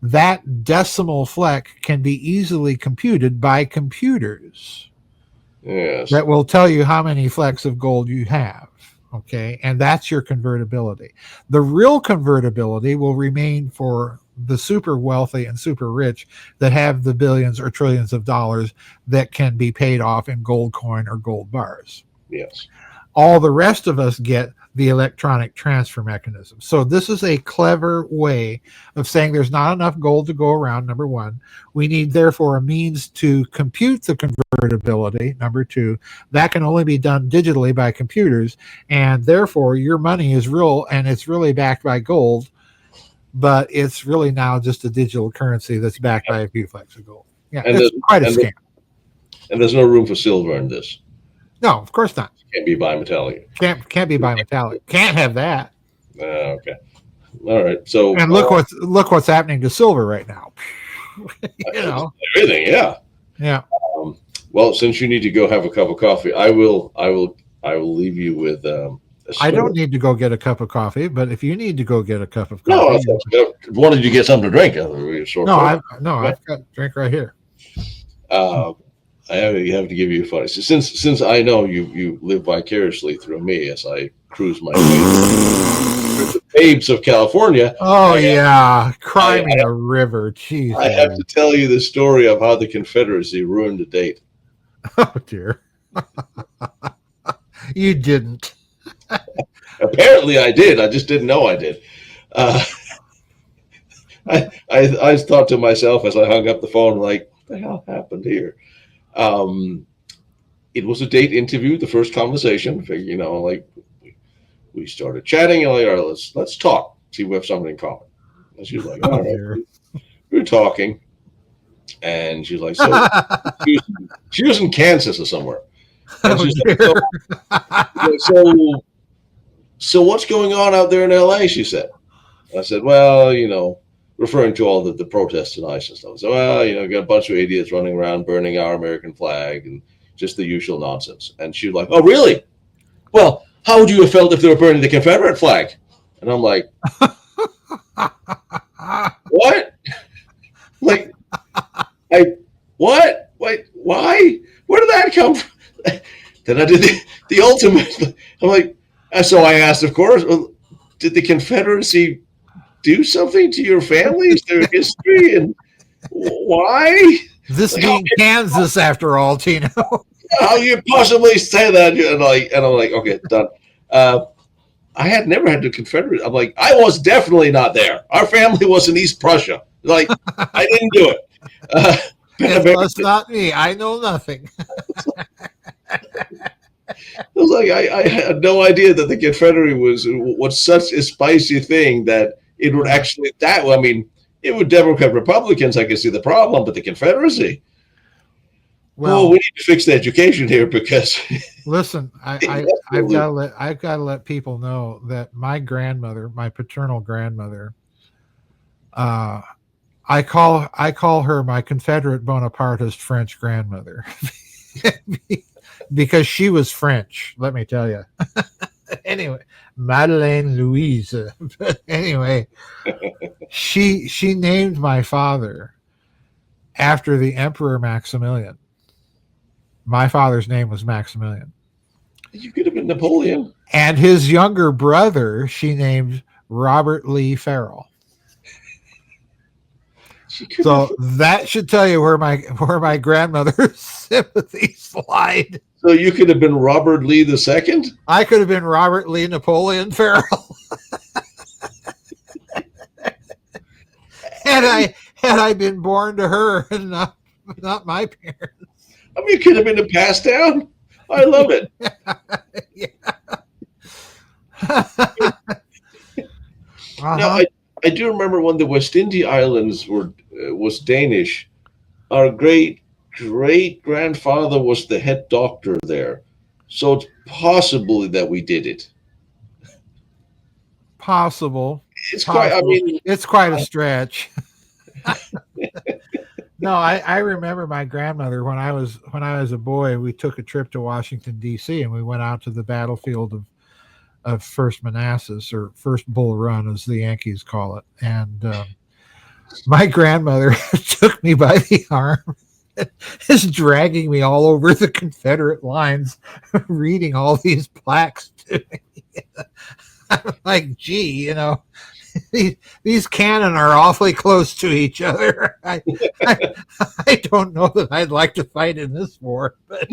that decimal fleck can be easily computed by computers. Yes. That will tell you how many flecks of gold you have. Okay. And that's your convertibility. The real convertibility will remain for the super wealthy and super rich that have the billions or trillions of dollars that can be paid off in gold coin or gold bars. Yes. All the rest of us get the electronic transfer mechanism. So this is a clever way of saying there's not enough gold to go around, number one. We need, therefore, a means to compute the convertibility, number two. That can only be done digitally by computers, and therefore your money is real and it's really backed by gold, but it's really now just a digital currency that's backed by a few flecks of gold. Yeah, and it's quite a scam. And there's no room for silver in this. No, of course not. Can't be bimetallic. Can't be bimetallic. Can't have that. Okay. All right. So And look what's happening to silver right now. You know, everything. Yeah. yeah. Well, since you need to go have a cup of coffee, I will leave you with a I story. don't need to go get a cup of coffee, but if you need to go get a cup of No, coffee, I wanted you to get something to drink. I've got a drink right here. Uh, I have to give you a funny. So since I know you live vicariously through me as I cruise my way through the babes of California. Oh yeah, cry me a river. Jeez, I have to tell you the story of how the Confederacy ruined a date. Oh dear, you didn't. Apparently, I did. I just didn't know I did. Uh, I thought to myself as I hung up the phone, like, what the hell happened here? It was a date interview, the first conversation. You know, like we started chatting, and like, all right, let's talk, see if we have something in common. And she was like, all right, we were talking, and she's like, so she was in Kansas or somewhere, and she's like, so what's going on out there in L.A.? She said. I said, well, you know, referring to all the protests and ICE and stuff. So, well, you know, got a bunch of idiots running around burning our American flag and just the usual nonsense. And she was like, oh, really? Well, how would you have felt if they were burning the Confederate flag? And I'm like, what? Like, what? Wait, why? Where did that come from? Then I did the ultimate. I'm like, so I asked, of course, did the Confederacy do something to your family? Is there history and why? This being Kansas, after all, Tino. How you possibly say that? And I'm like, okay, done. I had never had the Confederate. I'm like, I was definitely not there. Our family was in East Prussia. Like, I didn't do it. It was not me. I know nothing. I was like, I had no idea that the Confederate was such a spicy thing that it would actually I mean, it would Democrat Republicans. I can see the problem, but the Confederacy. Well, we need to fix the education here because. Listen, I've got to let people know that my grandmother, my paternal grandmother, I call her my Confederate Bonapartist French grandmother. Because she was French, let me tell you. Anyway, Madeleine Louise. But anyway, she named my father after the Emperor Maximilian. My father's name was Maximilian. You could have been Napoleon. And his younger brother, she named Robert Lee Farrell. So that should tell you where my grandmother's sympathies lied. So you could have been Robert Lee II? I could have been Robert Lee Napoleon Farrell. had I been born to her and not my parents. I mean, it could have been a pass down. I love it. Yeah. Now, I do remember when the West Indies Islands was Danish. Our great grandfather was the head doctor there, so it's possible that we did it. Possible. It's quite. I mean, it's quite a stretch. No, I remember my grandmother when I was a boy. We took a trip to Washington D.C. and we went out to the battlefield of First Manassas, or First Bull Run, as the Yankees call it. And my grandmother took me by the arm, is dragging me all over the Confederate lines, reading all these plaques to me. I'm like, gee, you know, these cannon are awfully close to each other. I don't know that I'd like to fight in this war, but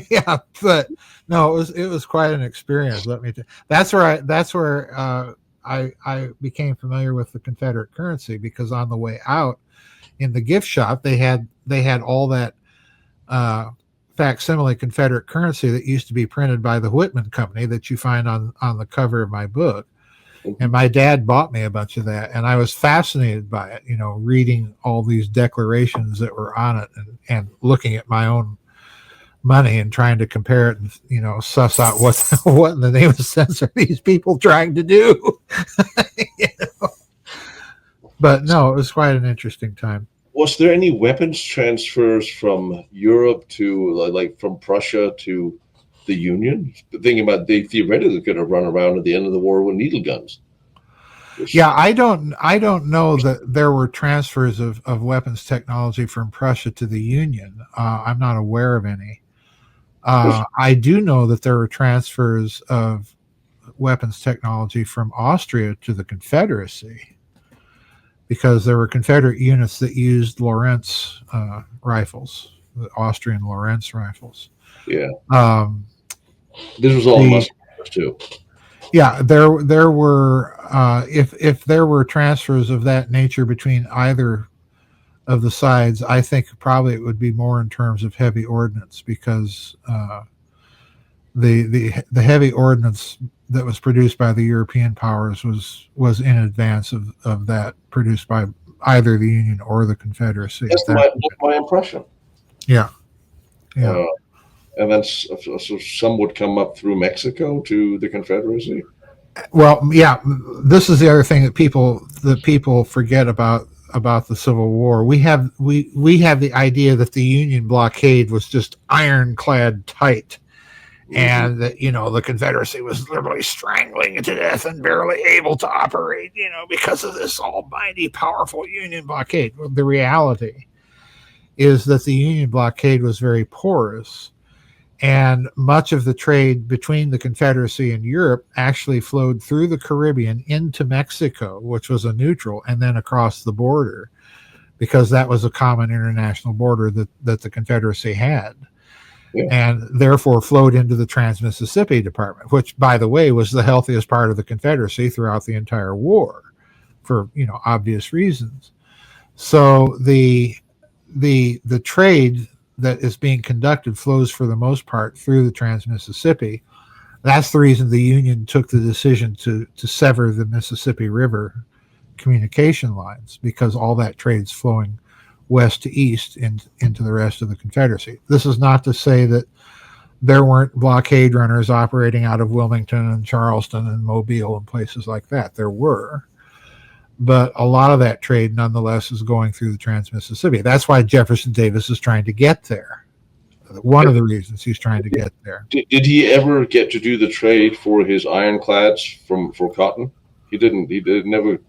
yeah, but no, it was quite an experience. Let me tell you. That's where I became familiar with the Confederate currency, because on the way out in the gift shop they had all that facsimile Confederate currency that used to be printed by the Whitman Company that you find on the cover of my book. And my dad bought me a bunch of that, and I was fascinated by it, you know, reading all these declarations that were on it and looking at my own money and trying to compare it and, you know, suss out what in the name of sense are these people trying to do. You know? But no, it was quite an interesting time. Was there any weapons transfers from Europe to like from Prussia to the Union? Thinking about they theoretically could have run around at the end of the war with needle guns. Yeah, I don't know that there were transfers of weapons technology from Prussia to the Union. I'm not aware of any. I do know that there were transfers of weapons technology from Austria to the Confederacy, because there were Confederate units that used Lorentz rifles, the Austrian Lorentz rifles. Yeah. This was all Muslim too. Yeah, there were if there were transfers of that nature between either of the sides, I think probably it would be more in terms of heavy ordnance, because the heavy ordnance that was produced by the European powers was in advance of that produced by either the Union or the Confederacy. That's my impression. Yeah. Yeah. And then so some would come up through Mexico to the Confederacy. Well, yeah, this is the other thing that people forget about the Civil War. We have the idea that the Union blockade was just ironclad tight, and that, you know, the Confederacy was literally strangling it to death and barely able to operate, you know, because of this almighty powerful Union blockade. Well, the reality is that the Union blockade was very porous, and much of the trade between the Confederacy and Europe actually flowed through the Caribbean into Mexico, which was a neutral, and then across the border, because that was a common international border that the Confederacy had. Yeah. And therefore flowed into the Trans-Mississippi Department, which, by the way, was the healthiest part of the Confederacy throughout the entire war, for, you know, obvious reasons. So the trade that is being conducted flows for the most part through the Trans-Mississippi. That's the reason the Union took the decision to sever the Mississippi River communication lines, because all that trade's flowing west to east into the rest of the Confederacy. This is not to say that there weren't blockade runners operating out of Wilmington and Charleston and Mobile and places like that. There were. But a lot of that trade, nonetheless, is going through the Trans-Mississippi. That's why Jefferson Davis is trying to get there. One of the reasons he's trying to get there. Did he ever get to do the trade for his ironclads for cotton? He didn't. He never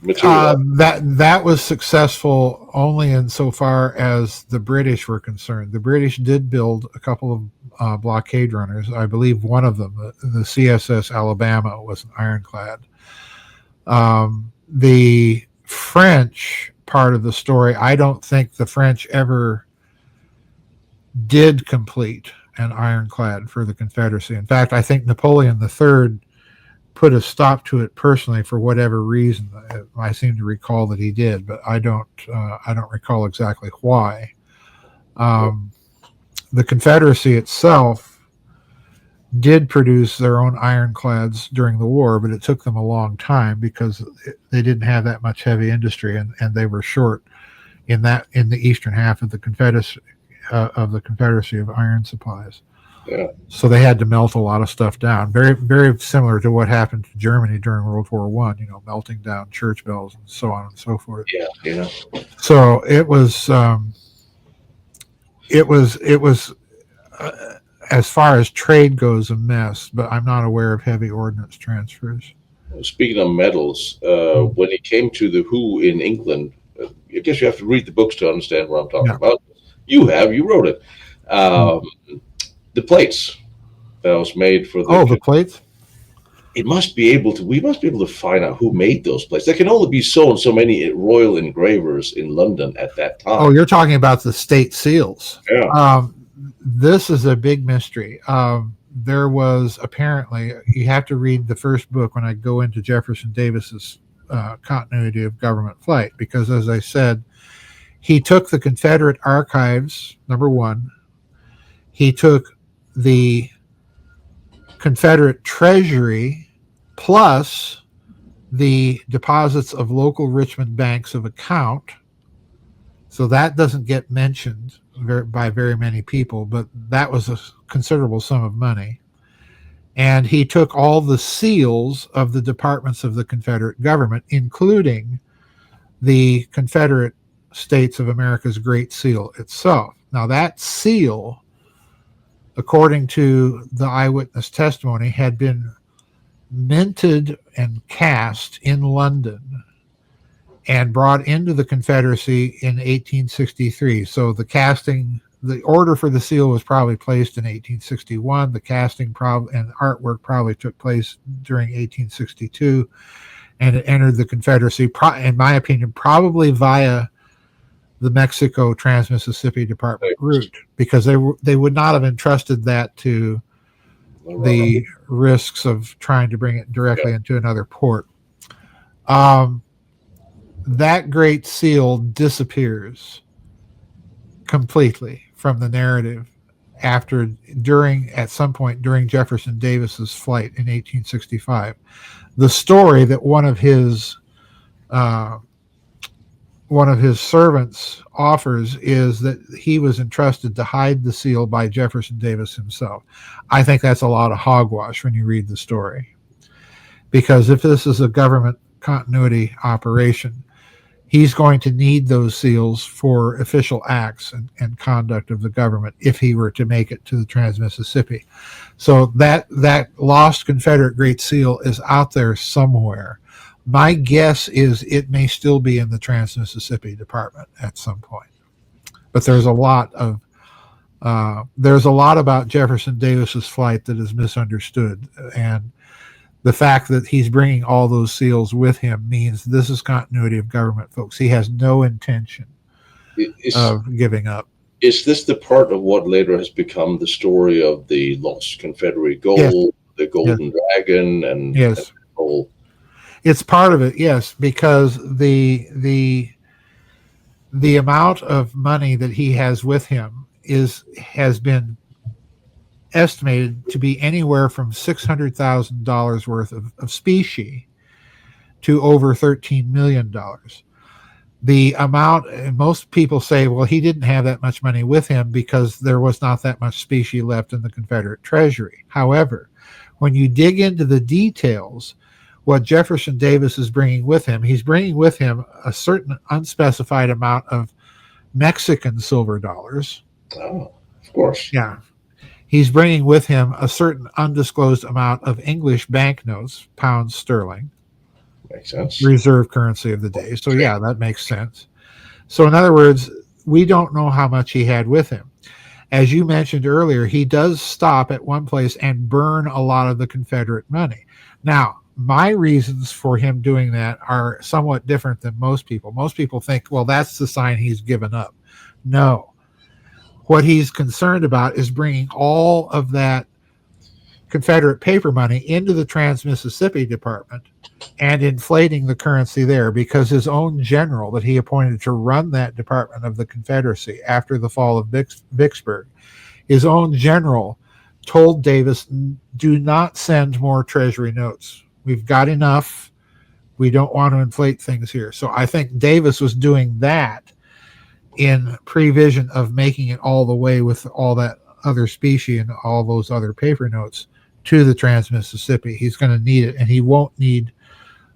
materialized. That was successful only insofar as the British were concerned. The British did build a couple of blockade runners. I believe one of them, the CSS Alabama, was an ironclad. The French part of the story, I don't think the French ever did complete an ironclad for the Confederacy. In fact, I think Napoleon III put a stop to it personally for whatever reason. I seem to recall that he did, but I don't recall exactly why. The Confederacy itself did produce their own ironclads during the war, but it took them a long time because they didn't have that much heavy industry, and they were short in the eastern half of the Confederacy of iron supplies. Yeah. So they had to melt a lot of stuff down. Very, very similar to what happened to Germany during World War I. You know, melting down church bells and so on and so forth. Yeah, yeah. So it was. As far as trade goes, a mess, but I'm not aware of heavy ordnance transfers. Speaking of metals, when it came to the WHO in England, I guess you have to read the books to understand what I'm talking about. You wrote it. The plates that was made for the plates. We must be able to find out who made those plates. There can only be so many royal engravers in London at that time. Oh, you're talking about the state seals. Yeah. This is a big mystery. There was apparently, you have to read the first book when I go into Jefferson Davis's continuity of government flight, because, as I said, he took the Confederate archives, number one. He took the Confederate treasury plus the deposits of local Richmond banks of account. So that doesn't get mentioned by very many people, but that was a considerable sum of money. And he took all the seals of the departments of the Confederate government, including the Confederate States of America's Great Seal itself. Now, that seal, according to the eyewitness testimony, had been minted and cast in London and brought into the Confederacy in 1863. So the order for the seal was probably placed in 1861. The casting and artwork probably took place during 1862, and it entered the Confederacy, in my opinion, probably via the Mexico Trans-Mississippi Department route, because they would not have entrusted that to the risks of trying to bring it directly into another port. That Great Seal disappears completely from the narrative at some point during Jefferson Davis's flight in 1865. The story that one of his servants offers is that he was entrusted to hide the seal by Jefferson Davis himself. I think that's a lot of hogwash when you read the story, because if this is a government continuity operation, he's going to need those seals for official acts and conduct of the government if he were to make it to the Trans-Mississippi. So that lost Confederate Great Seal is out there somewhere. My guess is it may still be in the Trans-Mississippi Department at some point. But there's a lot about Jefferson Davis's flight that is misunderstood, and the fact that he's bringing all those seals with him means this is continuity of government, folks. He has no intention of giving up. Is this the part of what later has become the story of the lost Confederate gold, yes. the Golden Dragon, and yes, and the whole? It's part of it, yes, because the amount of money that he has with him has been estimated to be anywhere from $600,000 worth of specie to over $13 million. The amount, and most people say, well, he didn't have that much money with him because there was not that much specie left in the Confederate Treasury. However, when you dig into the details, what Jefferson Davis is bringing with him, he's bringing with him a certain unspecified amount of Mexican silver dollars. Oh, of course. Yeah. He's bringing with him a certain undisclosed amount of English banknotes, pounds sterling. Makes sense. Reserve currency of the day. So, yeah, that makes sense. So, in other words, we don't know how much he had with him. As you mentioned earlier, he does stop at one place and burn a lot of the Confederate money. Now, my reasons for him doing that are somewhat different than most people. Most people think, well, that's the sign he's given up. No. What he's concerned about is bringing all of that Confederate paper money into the Trans-Mississippi Department and inflating the currency there, because his own general that he appointed to run that department of the Confederacy after the fall of Vicksburg, his own general told Davis, do not send more treasury notes. We've got enough. We don't want to inflate things here. So I think Davis was doing that in prevision of making it all the way with all that other specie and all those other paper notes to the Trans-Mississippi. He's going to need it, and he won't need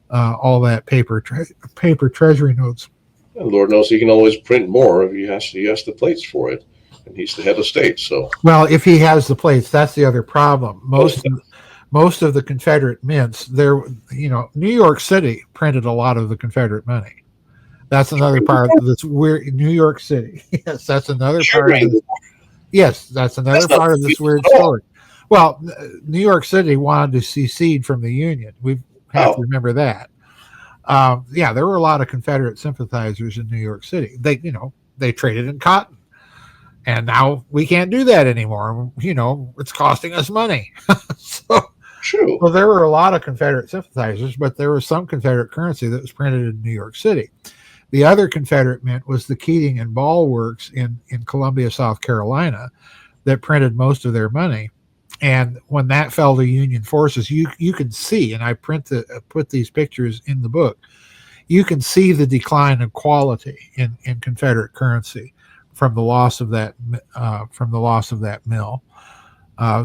all that paper treasury notes. And Lord knows he can always print more if he has the plates for it, and he's the head of state. So, well, if he has the plates, that's the other problem. Most of the Confederate mints, New York City printed a lot of the Confederate money. That's another part of this weird New York City. Yes, that's another part of this. Yes, that's another part of this weird story. Well, New York City wanted to secede from the Union. We have to remember that. There were a lot of Confederate sympathizers in New York City. They traded in cotton, and now we can't do that anymore. It's costing us money. True. Well, there were a lot of Confederate sympathizers, but there was some Confederate currency that was printed in New York City. The other Confederate mint was the Keating and Ball Works in Columbia, South Carolina, that printed most of their money. And when that fell to Union forces, you can see, and I put these pictures in the book, you can see the decline of quality in Confederate currency from the loss of that mill.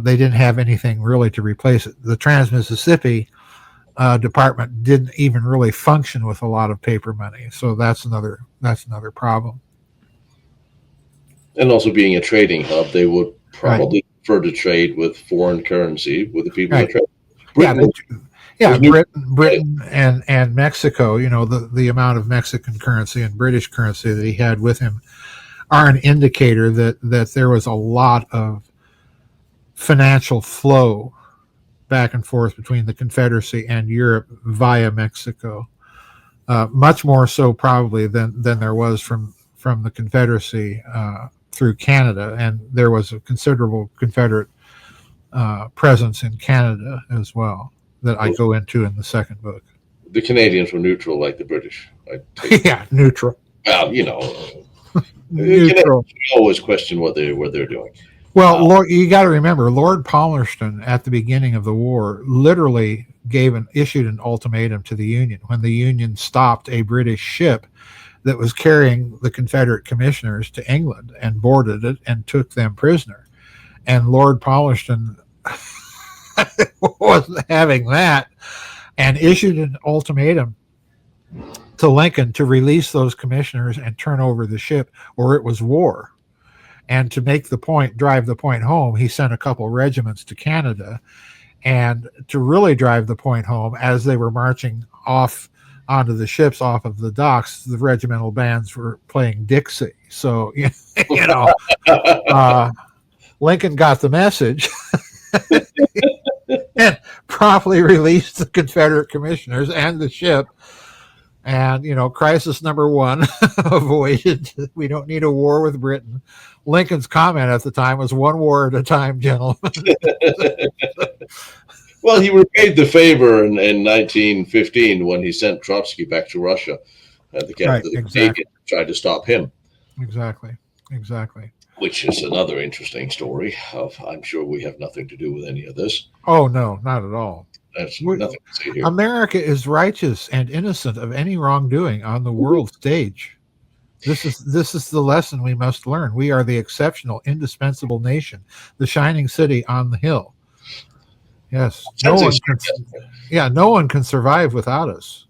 They didn't have anything really to replace it. The Trans-Mississippi department didn't even really function with a lot of paper money, so that's another problem. And also being a trading hub, they would probably prefer to trade with foreign currency with the people that trade. Britain and Mexico, the amount of Mexican currency and British currency that he had with him are an indicator that there was a lot of financial flow back and forth between the Confederacy and Europe via Mexico. Much more so probably than there was from the Confederacy through Canada, and there was a considerable Confederate presence in Canada as well that I go into in the second book. The Canadians were neutral like the British. Yeah, neutral. Well, neutral. Always question what they're doing. Well, you got to remember, Lord Palmerston at the beginning of the war literally issued an ultimatum to the Union when the Union stopped a British ship that was carrying the Confederate commissioners to England and boarded it and took them prisoner. And Lord Palmerston wasn't having that and issued an ultimatum to Lincoln to release those commissioners and turn over the ship, or it was war. And to drive the point home, he sent a couple regiments to Canada. And to really drive the point home, as they were marching off onto the ships off of the docks, the regimental bands were playing Dixie. So, Lincoln got the message and promptly released the Confederate commissioners and the ship. And, crisis number one avoided. We don't need a war with Britain. Lincoln's comment at the time was one war at a time, gentlemen. Well, he repaid the favor in 1915 when he sent Trotsky back to Russia. The tried to stop him. Exactly. Which is another interesting story. I'm sure we have nothing to do with any of this. Oh, no, not at all. There's nothing to say here. America is righteous and innocent of any wrongdoing on the world stage. This is the lesson we must learn. We are the exceptional, indispensable nation, the shining city on the hill. Yes, no one can survive without us.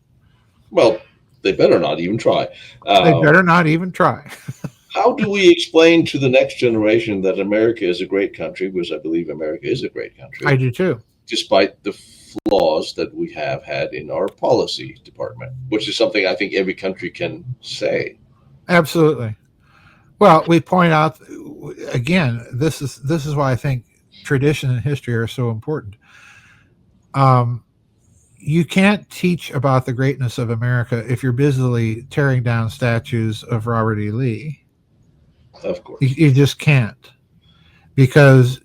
Well, they better not even try. How do we explain to the next generation that America is a great country? Because I believe America is a great country. I do too. Despite the flaws that we have had in our policy department, which is something I think every country can say. Absolutely. Well, we point out again, this is why I think tradition and history are so important. You can't teach about the greatness of America if you're busily tearing down statues of Robert E. Lee. Of course. You just can't, because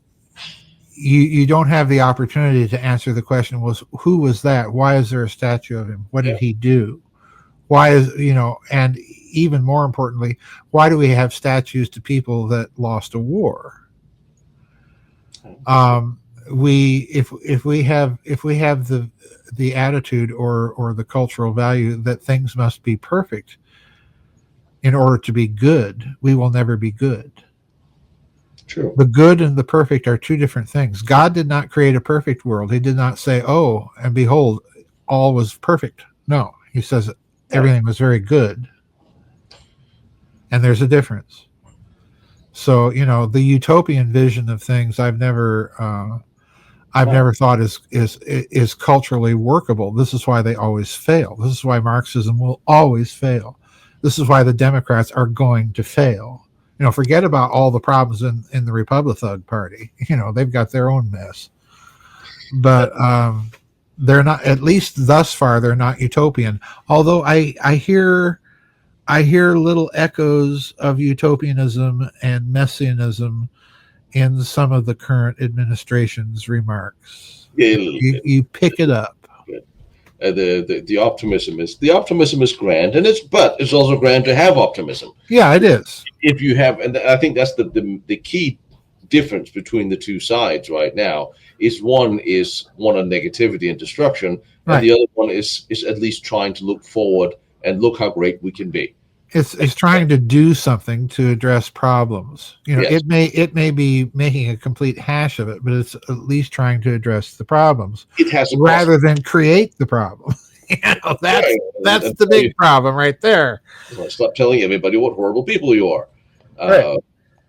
you don't have the opportunity to answer the question, who was that? Why is there a statue of him? What did he do? Why is, and even more importantly, why do we have statues to people that lost a war? If we have the attitude or the cultural value that things must be perfect in order to be good, we will never be good. True. The good and the perfect are two different things. God did not create a perfect world. He did not say, "Oh, and behold, all was perfect." No, he says everything was very good. And there's a difference. So, the utopian vision of things I've never thought is culturally workable. This is why they always fail. This is why Marxism will always fail. This is why the Democrats are going to fail. Forget about all the problems in the Republican Party. They've got their own mess. But they're not, at least thus far, they're not utopian. Although I hear little echoes of utopianism and messianism in some of the current administration's remarks. Yeah, you pick it up. The optimism is grand, but it's also grand to have optimism. Yeah, it is. If you have, and I think that's the key difference between the two sides right now is one on negativity and destruction, and the other one is at least trying to look forward and look how great we can be. It's trying to do something to address problems. Yes, It may be making a complete hash of it, but it's at least trying to address the problems it has a cost. rather than create the problem. That's Right. that's And the big problem right there. stop telling everybody what horrible people you are. Right.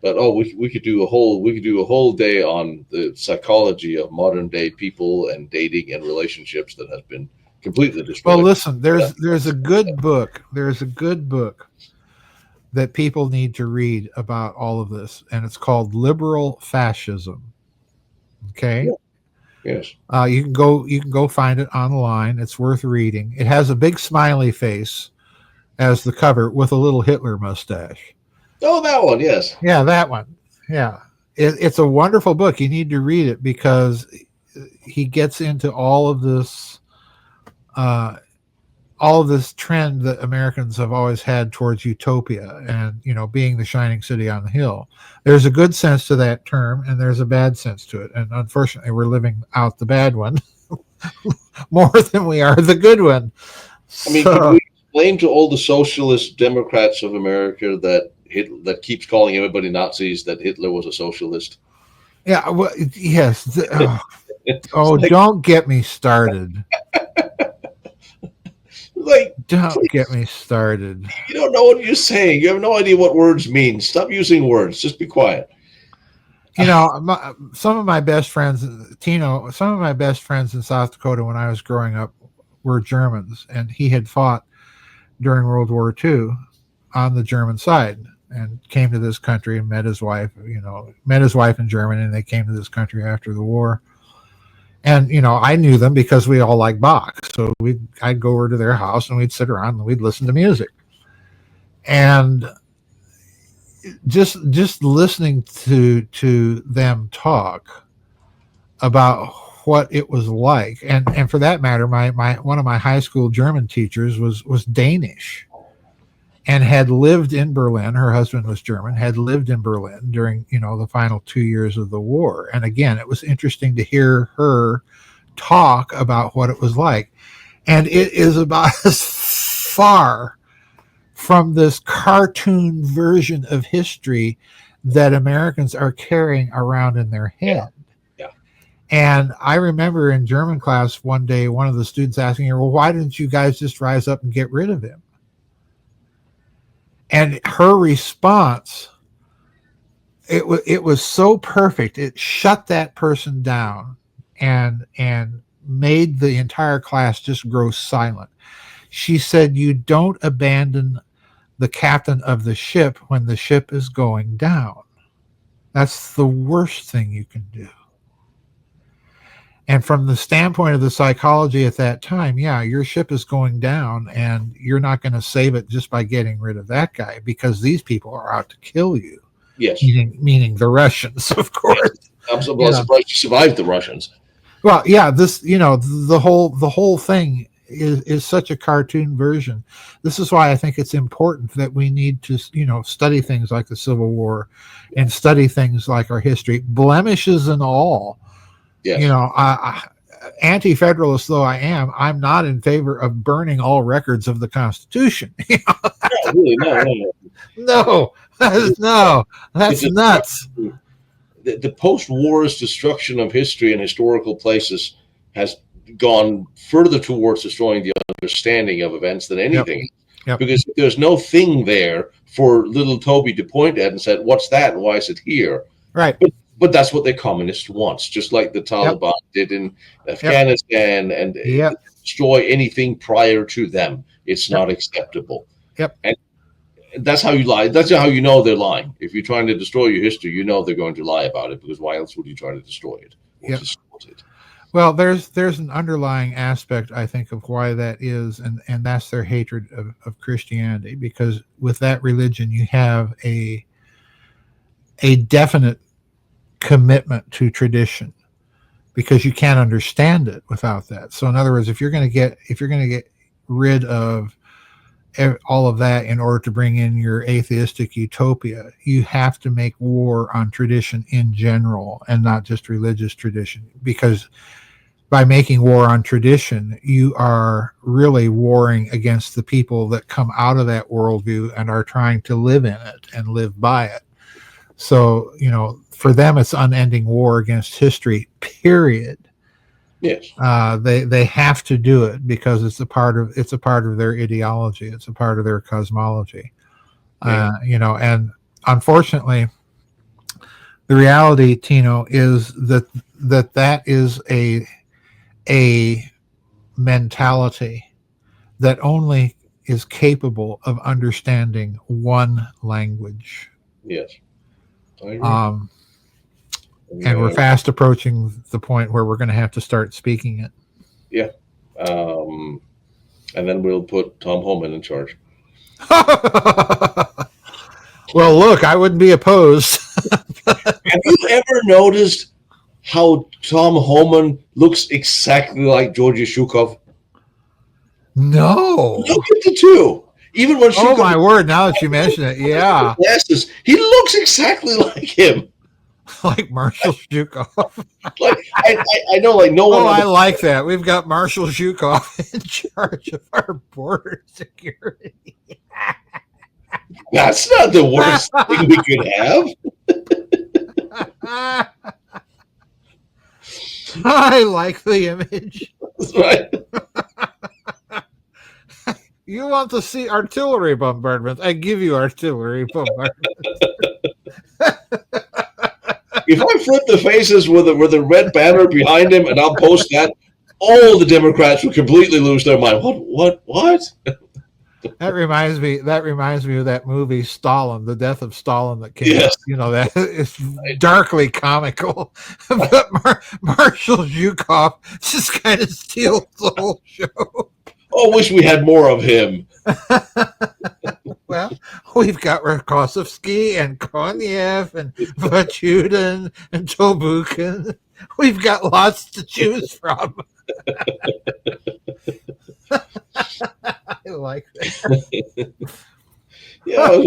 But we could do a whole day on the psychology of modern day people and dating and relationships that has been completely Well, destroyed. listen, there's a good book. There's a good book that people need to read about all of this, and it's called Liberal Fascism. Okay. Yeah. Yes. You can go find it online. It's worth reading. It has a big smiley face as the cover with a little Hitler mustache. Oh, that one. Yes. Yeah, that one. Yeah, it's a wonderful book. You need to read it because he gets into uh, all of this trend that Americans have always had towards utopia and being the shining city on the hill. There's a good sense to that term, and there's a bad sense to it. And unfortunately, we're living out the bad one more than we are the good one. I mean, could we explain to all the socialist Democrats of America that keeps calling everybody Nazis that Hitler was a socialist? Yeah, well, yes. Like, Don't get me started. like, Don't get me started. you don't know what you're saying. You have no idea what words mean. Stop using words. Just be quiet. Some of my best friends, Tino, some of my best friends in South Dakota when I was growing up were Germans, and he had fought during World War II on the German side and came to this country and met his wife in Germany, and they came to this country after the war. And, I knew them because we all like Bach. So I'd go over to their house and we'd sit around and we'd listen to music. And just listening to them talk about what it was like, and for that matter, my one of my high school German teachers was Danish and had lived in Berlin. Her husband was German, had lived in Berlin during the final 2 years of the war. And again, it was interesting to hear her talk about what it was like. And it is about as far from this cartoon version of history that Americans are carrying around in their head. Yeah. And I remember in German class one day, one of the students asking her, well, why didn't you guys just rise up and get rid of him? And her response, it was so perfect. It shut that person down and made the entire class just grow silent. She said, you don't abandon the captain of the ship when the ship is going down. That's the worst thing you can do. And from the standpoint of the psychology at that time, yeah, your ship is going down and you're not going to save it just by getting rid of that guy because these people are out to kill you. Yes. Meaning the Russians, of course. Yes. I'm surprised you survived the Russians. Well, yeah, the whole thing is such a cartoon version. This is why I think it's important that we need to, study things like the Civil War and study things like our history, blemishes and all. Yes. Anti-federalist though I am, I'm not in favor of burning all records of the Constitution. No, really, no. That's nuts. The post-war's destruction of history and historical places has gone further towards destroying the understanding of events than anything. Yep. Because there's no thing there for little Toby to point at and said, what's that and why is it here? Right. But that's what the communists want, just like the Taliban did in Afghanistan and destroy anything prior to them. It's not acceptable. Yep. And that's how you lie. That's how you know they're lying. If you're trying to destroy your history, you know they're going to lie about it, because why else would you try to destroy it? Distort it? Well, there's an underlying aspect, I think, of why that is, and that's their hatred of Christianity, because with that religion you have a definite commitment to tradition, because you can't understand it without that. So in other words, if you're going to get rid of all of that in order to bring in your atheistic utopia, you have to make war on tradition in general and not just religious tradition, because by making war on tradition, you are really warring against the people that come out of that worldview and are trying to live in it and live by it. So, for them, it's unending war against history, period. Yes. They have to do it because it's a part of their ideology. It's a part of their cosmology. Yeah. And unfortunately, the reality, Tino, is that is a mentality that only is capable of understanding one language. Yes. I agree. And we're fast approaching the point where we're going to have to start speaking it. Yeah. And then we'll put Tom Homan in charge. Well, look, I wouldn't be opposed. Have you ever noticed how Tom Homan looks exactly like Georgy Shukov? No. Look at the two. Even when Shukov, oh my word! Now that you mention it, yeah, glasses, he looks exactly like him. Like Marshal Zhukov. Like I know, like no one. Oh, I like that. We've got Marshal Zhukov in charge of our border security. That's not the worst thing we could have. I like the image. That's right. You want to see artillery bombardment? I give you artillery bombardment. If I flip the faces with a red banner behind him and I'll post that, all the Democrats will completely lose their mind. What? That reminds me of that movie Stalin, The Death of Stalin, that came out. That is darkly comical. But Marshal Zhukov just kind of steals the whole show. Oh, wish we had more of him. Well, we've got Rakosovsky and Konev and Vachudin and Tolbukin. We've got lots to choose from. I like that. Yeah,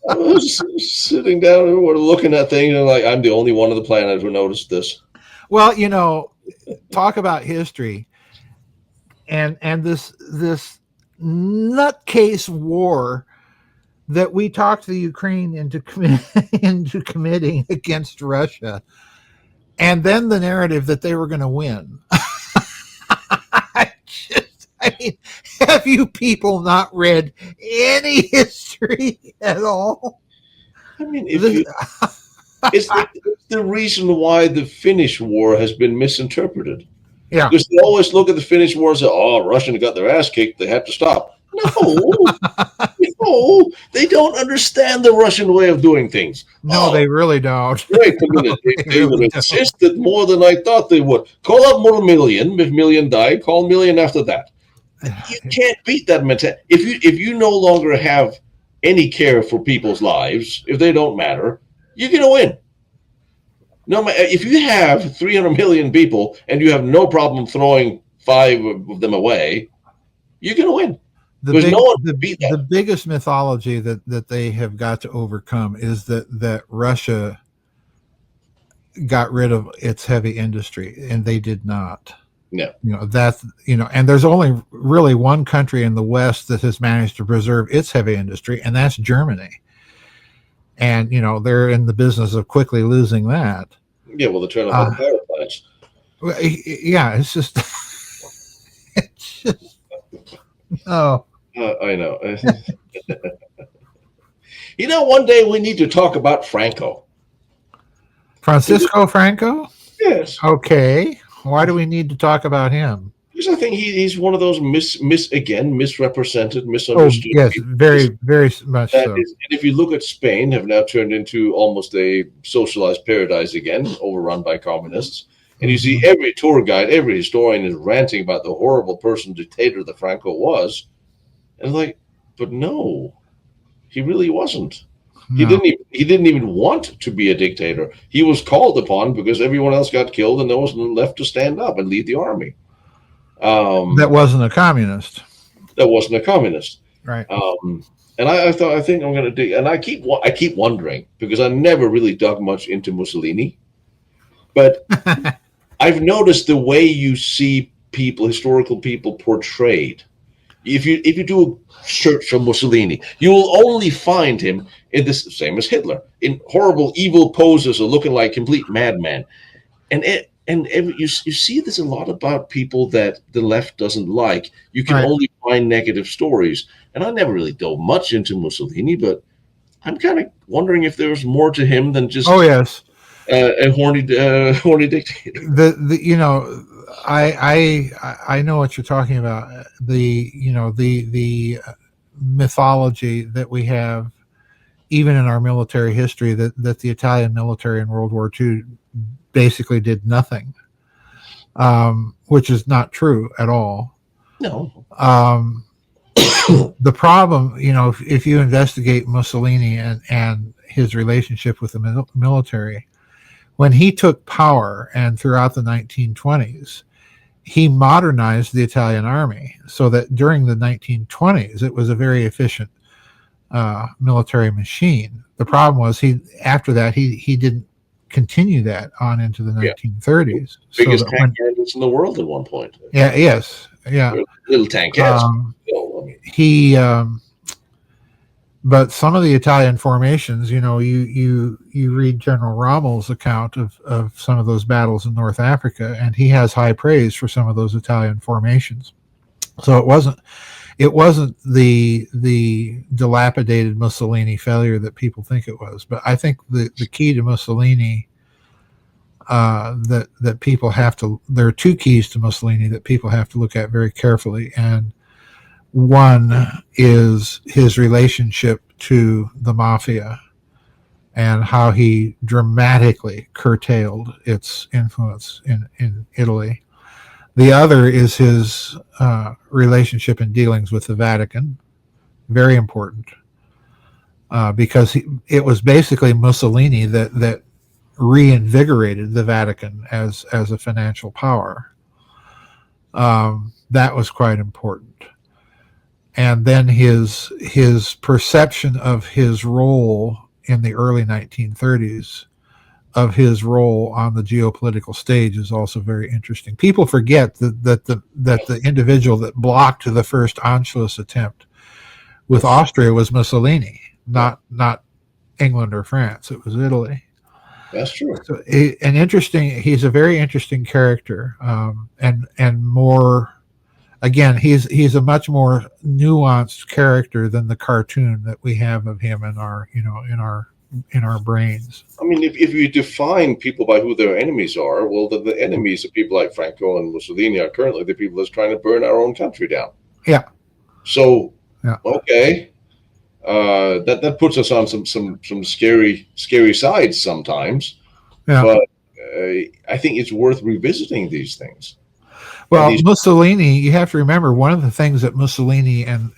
I was sitting down and we're looking at things and like, I'm the only one on the planet who noticed this. Well, talk about history and this nutcase war that we talked the Ukraine into committing against Russia, and then the narrative that they were going to win. I mean, have you people not read any history at all? I mean, it's the reason why the Finnish war has been misinterpreted. Yeah. Because they always look at the Finnish war and say, oh, Russians got their ass kicked, they have to stop. No, they don't understand the Russian way of doing things. No, they really don't. Wait a minute. They would insisted more than I thought they would. Call up more million. If million died, call million after that. You can't beat that mentality. If you no longer have any care for people's lives, if they don't matter, you're going to win. No, if you have 300 million people and you have no problem throwing 5 of them away, you're going to win. The biggest mythology that they have got to overcome is that Russia got rid of its heavy industry, and they did not. No. And there's only really one country in the West that has managed to preserve its heavy industry, and that's Germany. And, they're in the business of quickly losing that. Yeah, well, the turn on the power plants. Yeah, it's just, oh. I know. One day we need to talk about Franco. Francisco Franco? Yes. Okay. Why do we need to talk about him? Because I think he's one of those misrepresented, misunderstood. Oh, yes, very, very much so. And if you look at Spain, have now turned into almost a socialized paradise again, overrun by communists. And you see every tour guide, every historian is ranting about the horrible person, dictator that Franco was. And but no, he really wasn't. No. He didn't even want to be a dictator. He was called upon because everyone else got killed and there wasn't left to stand up and lead the army. That wasn't a communist. Right. And I think I'm going to dig. And I keep wondering because I never really dug much into Mussolini, but I've noticed the way you see people, historical people, portrayed. If you do a search for Mussolini, you will only find him in this same as Hitler, in horrible, evil poses or looking like complete madman. You see this a lot about people that the left doesn't like. You can Right. only find negative stories, and I never really dove much into Mussolini, but I'm kind of wondering if there was more to him than Oh just yes. a horny dictator. I know what you're talking about. The mythology that we have, even in our military history, that the Italian military in World War II basically did nothing, which is not true at all. No, Um, the problem, if you investigate Mussolini and his relationship with the military, when he took power and throughout the 1920s, he modernized the Italian army so that during the 1920s, it was a very efficient military machine. The problem was after that, he didn't continue that on into the yeah, 1930s. So biggest that tank bandits in the world at one point. yeah, yes, yeah. Little tankettes. He But some of the Italian formations, you read General Rommel's account of some of those battles in North Africa, and he has high praise for some of those Italian formations. So it wasn't the dilapidated Mussolini failure that people think it was. But I think the key to Mussolini, that people have to, there are two keys to Mussolini that people have to look at very carefully, and one is his relationship to the mafia and how he dramatically curtailed its influence in Italy. The other is his relationship and dealings with the Vatican, very important, because it was basically Mussolini that reinvigorated the Vatican as a financial power. That was quite important. And then his perception of his role in the early 1930s, of his role on the geopolitical stage, is also very interesting. People forget that the individual that blocked the first Anschluss attempt with Austria was Mussolini, not England or France. It was Italy. That's true. So he's a very interesting character, and more. Again, he's a much more nuanced character than the cartoon that we have of him in our brains. I mean, if you define people by who their enemies are, well, the enemies of people like Franco and Mussolini are currently the people that's trying to burn our own country down. Yeah. So, yeah. Okay, that puts us on some scary sides sometimes. Yeah. But I think it's worth revisiting these things. Well, Mussolini, you have to remember, one of the things that Mussolini and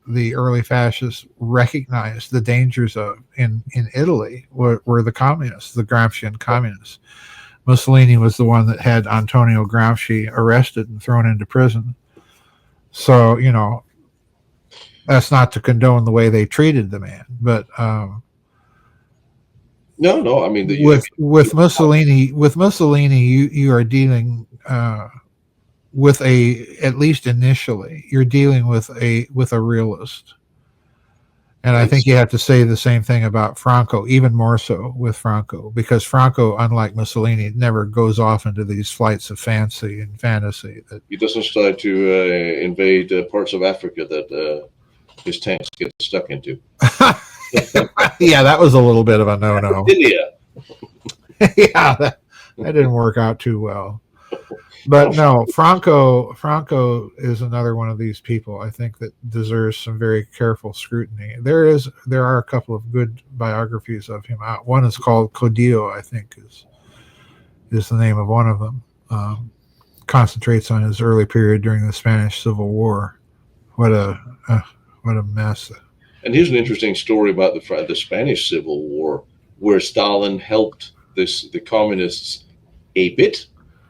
the early fascists recognized the dangers of in Italy were the communists, the Gramscian communists. Mussolini was the one that had Antonio Gramsci arrested and thrown into prison. So, that's not to condone the way they treated the man, but no, I mean, with Mussolini, you are dealing with at least initially, you're dealing with a realist. And I think you have to say the same thing about Franco, even more so with Franco, because Franco, unlike Mussolini, never goes off into these flights of fancy and fantasy. That he doesn't try to invade parts of Africa that his tanks get stuck into. Yeah, that was a little bit of a no-no. India. Yeah, that didn't work out too well. But no, Franco is another one of these people I think that deserves some very careful scrutiny. There are a couple of good biographies of him out. One is called Codillo, I think is the name of one of them. Concentrates on his early period during the Spanish Civil War. What a mess. And here's an interesting story about the Spanish Civil War, where Stalin helped the communists a bit.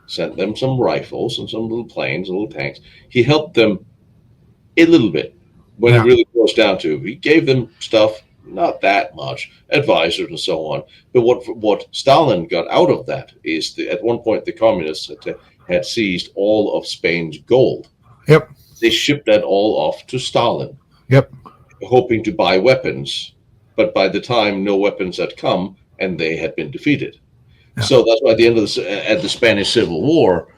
Sent them some rifles and some little planes, little tanks. He helped them a little bit when it really goes down to. He gave them stuff, not that much, advisors and so on. But what Stalin got out of that is that at one point the communists had seized all of Spain's gold. Yep. They shipped that all off to Stalin. Yep. Hoping to buy weapons, but by the time no weapons had come, and they had been defeated. Yeah. So that's why at the end of the Spanish Civil War,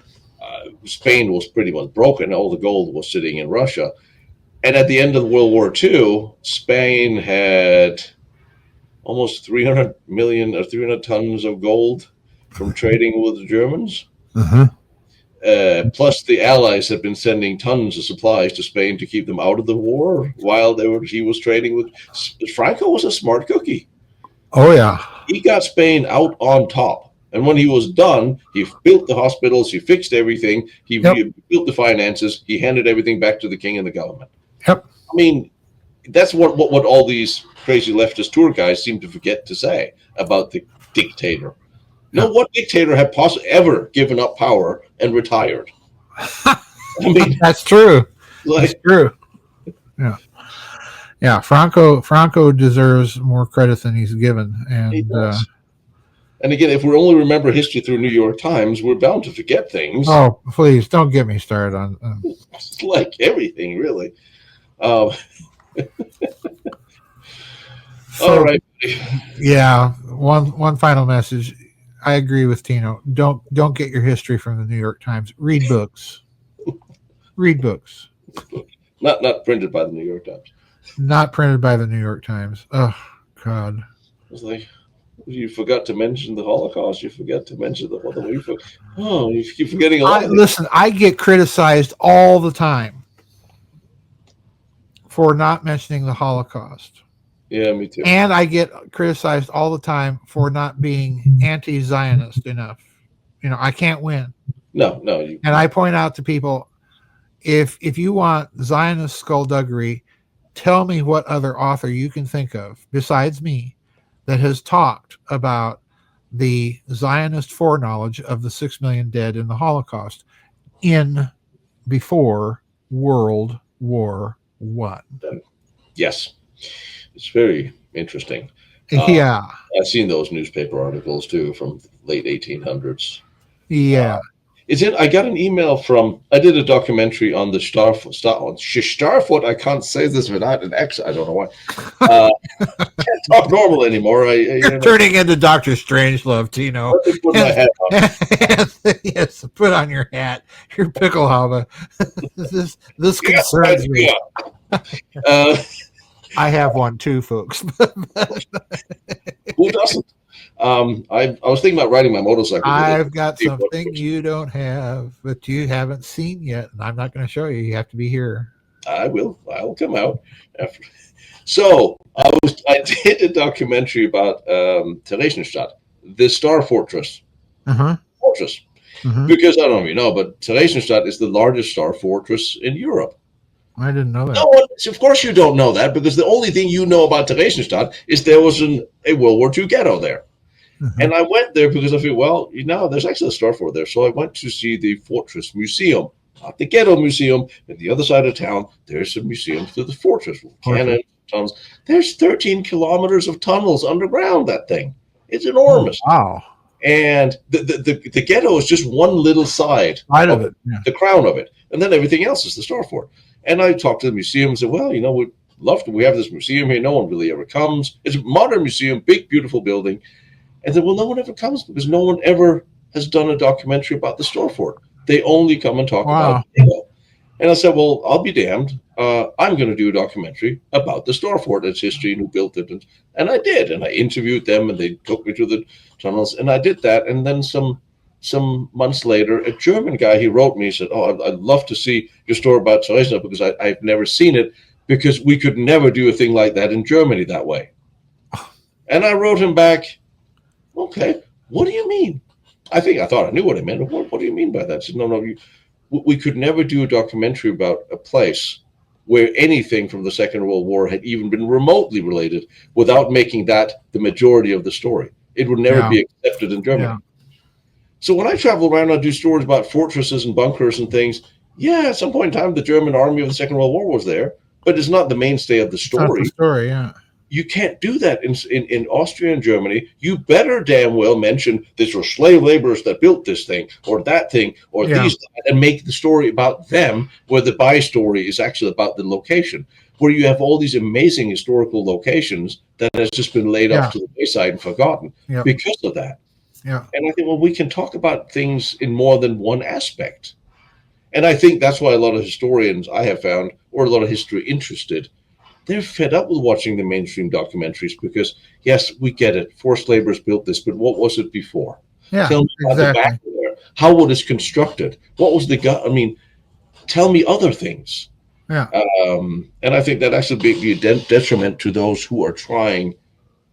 Spain was pretty much broken. All the gold was sitting in Russia. And at the end of World War II, Spain had almost 300 million or 300 tons of gold from trading with the Germans. Uh-huh. Plus, the Allies had been sending tons of supplies to Spain to keep them out of the war while he was trading with. Franco was a smart cookie. Oh, yeah. He got Spain out on top. And when he was done, he built the hospitals, he fixed everything, he built the finances, he handed everything back to the king and the government. Yep. I mean, that's what all these crazy leftist tour guys seem to forget to say about the dictator. No, what dictator had ever given up power and retired? I mean, that's true. Like, that's true. Yeah. Yeah, Franco deserves more credit than he's given. And again, if we only remember history through New York Times, we're bound to forget things. Oh, please don't get me started on. It's like everything, really. So, all right. Yeah, one final message. I agree with Tino. Don't get your history from the New York Times. Read books. Read books. Not printed by the New York Times. Not printed by the New York Times. Oh God. It's like you forgot to mention the Holocaust. You forgot to mention you keep forgetting a lot. Listen, I get criticized all the time for not mentioning the Holocaust. Yeah, me too. And I get criticized all the time for not being anti-Zionist enough. I can't win. No. And I point out to people, if you want Zionist skullduggery, tell me what other author you can think of besides me that has talked about the Zionist foreknowledge of the 6 million dead in the Holocaust before World War I. Yes. It's very interesting. Yeah. I've seen those newspaper articles too from late 1800s. Yeah. I got an email I did a documentary on the Starfoot. I can't say this without an X. I don't know why. Can't talk normal anymore. You're turning into Dr. Strangelove, Tino. Put my hat on. Yes, put on your hat. Your pickle hava. This concerns me. I have one too, folks. Who doesn't? I was thinking about riding my motorcycle. I've got something you don't have, but you haven't seen yet, and I'm not going to show you. You have to be here. I will come out after. So I did a documentary about Theresienstadt, the Star Fortress. Fortress. Because I don't know if you know, but Theresienstadt is the largest star fortress in Europe. I didn't know that. No, of course you don't know that, because the only thing you know about Theresienstadt is there was a World War II ghetto there. And I went there because I figured, well, there's actually a star fort there. So I went to see the Fortress Museum, not the Ghetto Museum. At the other side of town, there's a museum to the fortress with cannons, tunnels. There's 13 kilometers of tunnels underground, that thing. It's enormous. Oh, wow. And the ghetto is just one little side of it, the crown of it. And then everything else is the star fort. And I talked to the museum and said, well, we'd love to. We have this museum here. No one really ever comes. It's a modern museum, big, beautiful building. And then, well, no one ever comes because no one ever has done a documentary about the star fort. They only come and talk about it. And I said, well, I'll be damned. I'm going to do a documentary about the star fort, its history, and who built it. And I did. And I interviewed them, and they took me to the tunnels. And I did that. And then some months later, a German guy, he wrote me, he said, oh, I'd love to see your story about Theresienstadt because I've never seen it, because we could never do a thing like that in Germany that way. And I wrote him back, okay, what do you mean? I thought I knew what he meant. What do you mean by that? I said, no, we could never do a documentary about a place where anything from the Second World War had even been remotely related without making that the majority of the story. It would never be accepted in Germany. Yeah. So when I travel around, I do stories about fortresses and bunkers and things. Yeah, at some point in time, the German army of the Second World War was there, but it's not the mainstay of the story. It's not the story, yeah. You can't do that in Austria and Germany. You better damn well mention these were slave laborers that built this thing or that thing or these, and make the story about them, where the by story is actually about the location, where you have all these amazing historical locations that has just been laid off to the wayside and forgotten because of that. Yeah. And I think, well, we can talk about things in more than one aspect. And I think that's why a lot of historians I have found, or a lot of history interested, they're fed up with watching the mainstream documentaries because, yes, we get it. Forced laborers built this, but what was it before? Yeah, tell me about the back there. How was it constructed? What was the gut? I mean, tell me other things. Yeah. And I think that actually be a detriment to those who are trying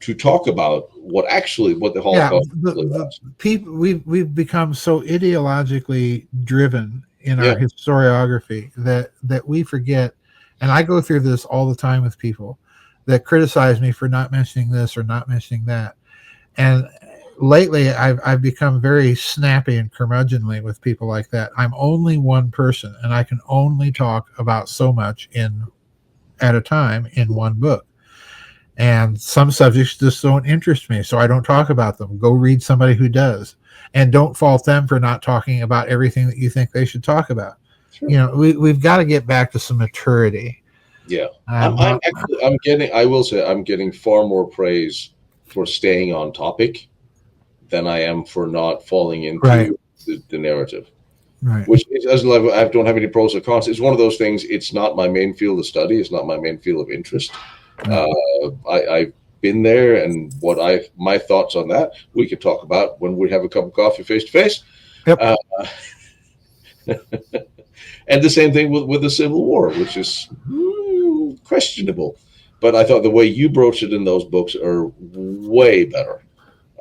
to talk about what the Holocaust was. People, we've become so ideologically driven in our historiography that we forget. And I go through this all the time with people that criticize me for not mentioning this or not mentioning that. And lately, I've become very snappy and curmudgeonly with people like that. I'm only one person, and I can only talk about so much at a time in one book. And some subjects just don't interest me, so I don't talk about them. Go read somebody who does. And don't fault them for not talking about everything that you think they should talk about. Sure. You know, we've got to get back to some maturity. Yeah. I'm getting far more praise for staying on topic than I am for not falling into the narrative. Right. Which is, as I don't have any pros or cons. It's one of those things. It's not my main field of study. It's not my main field of interest. I've been there, and my thoughts on that we could talk about when we have a cup of coffee face to face. Yep. And the same thing with the Civil War, which is questionable. But I thought the way you broached it in those books are way better.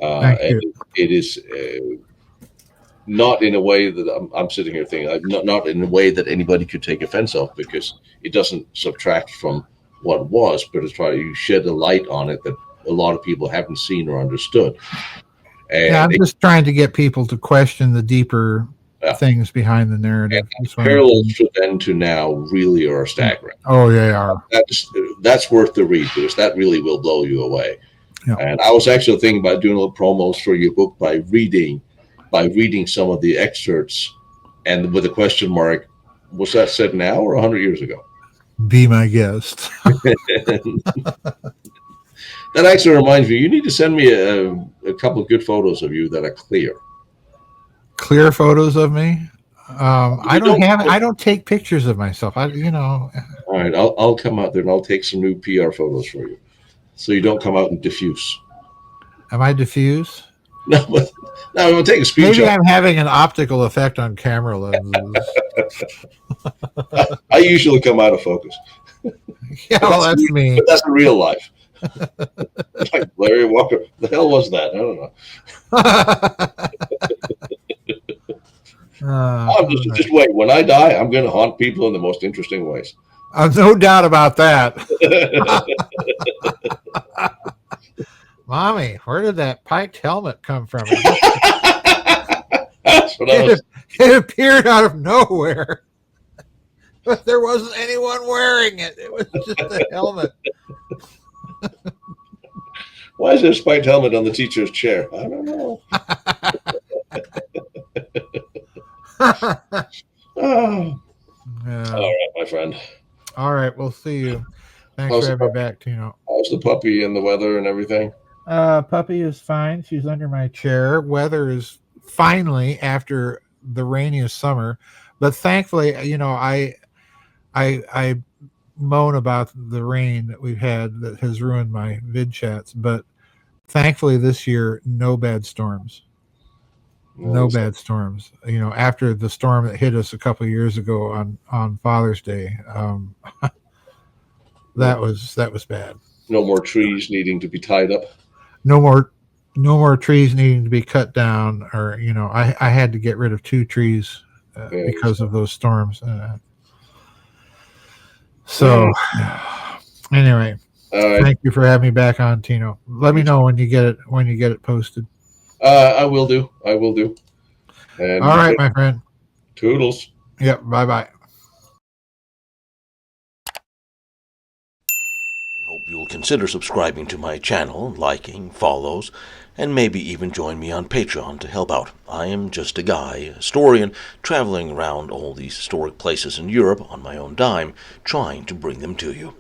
And it is not in a way that I'm sitting here thinking, not in a way that anybody could take offense of, because it doesn't subtract from what was, but it's trying to shed a light on it that a lot of people haven't seen or understood. And I'm just trying to get people to question the deeper things behind the narrative. Parallels to then to now really are staggering. Oh, they are. That's worth the read, because that really will blow you away. Yeah. And I was actually thinking about doing a little promos for your book by reading some of the excerpts, and with a question mark, was that said now or 100 years ago? Be my guest. That actually reminds me, you need to send me a couple of good photos of you that are clear. Clear photos of me? I don't take pictures of myself. All right, I'll come out there and I'll take some new PR photos for you, so you don't come out and diffuse. Am I diffuse? No, but we'll take a screenshot. Maybe I'm having an optical effect on camera lenses. I usually come out of focus. Yeah, well, that's me. But that's in real life. Like Larry Walker. The hell was that? I don't know. Just wait. When I die, I'm going to haunt people in the most interesting ways. No doubt about that. Mommy, where did that piked helmet come from? It appeared out of nowhere. But there wasn't anyone wearing it. It was just a helmet. Why is there a spiked helmet on the teacher's chair? I don't know. Oh. Yeah. All right, my friend. All right, we'll see you. Thanks for having me back, Tino. How's the puppy and the weather and everything? Puppy is fine. She's under my chair. Weather is finally after the rainiest summer, but thankfully, I moan about the rain that we've had that has ruined my vid chats, but thankfully this year, no bad storms. No bad storms. After the storm that hit us a couple of years ago on Father's Day, that was bad. No more trees needing to be tied up. No more trees needing to be cut down, or I had to get rid of 2 trees because of those storms. So anyway, thank you for having me back on, Tino. Let me know when you get it posted. I will do. And all right, my friend. Toodles. Yep. Bye-bye. Hope you'll consider consider subscribing to my channel, liking, follows, and maybe even join me on Patreon to help out. I am just a guy, a historian, traveling around all these historic places in Europe on my own dime, trying to bring them to you.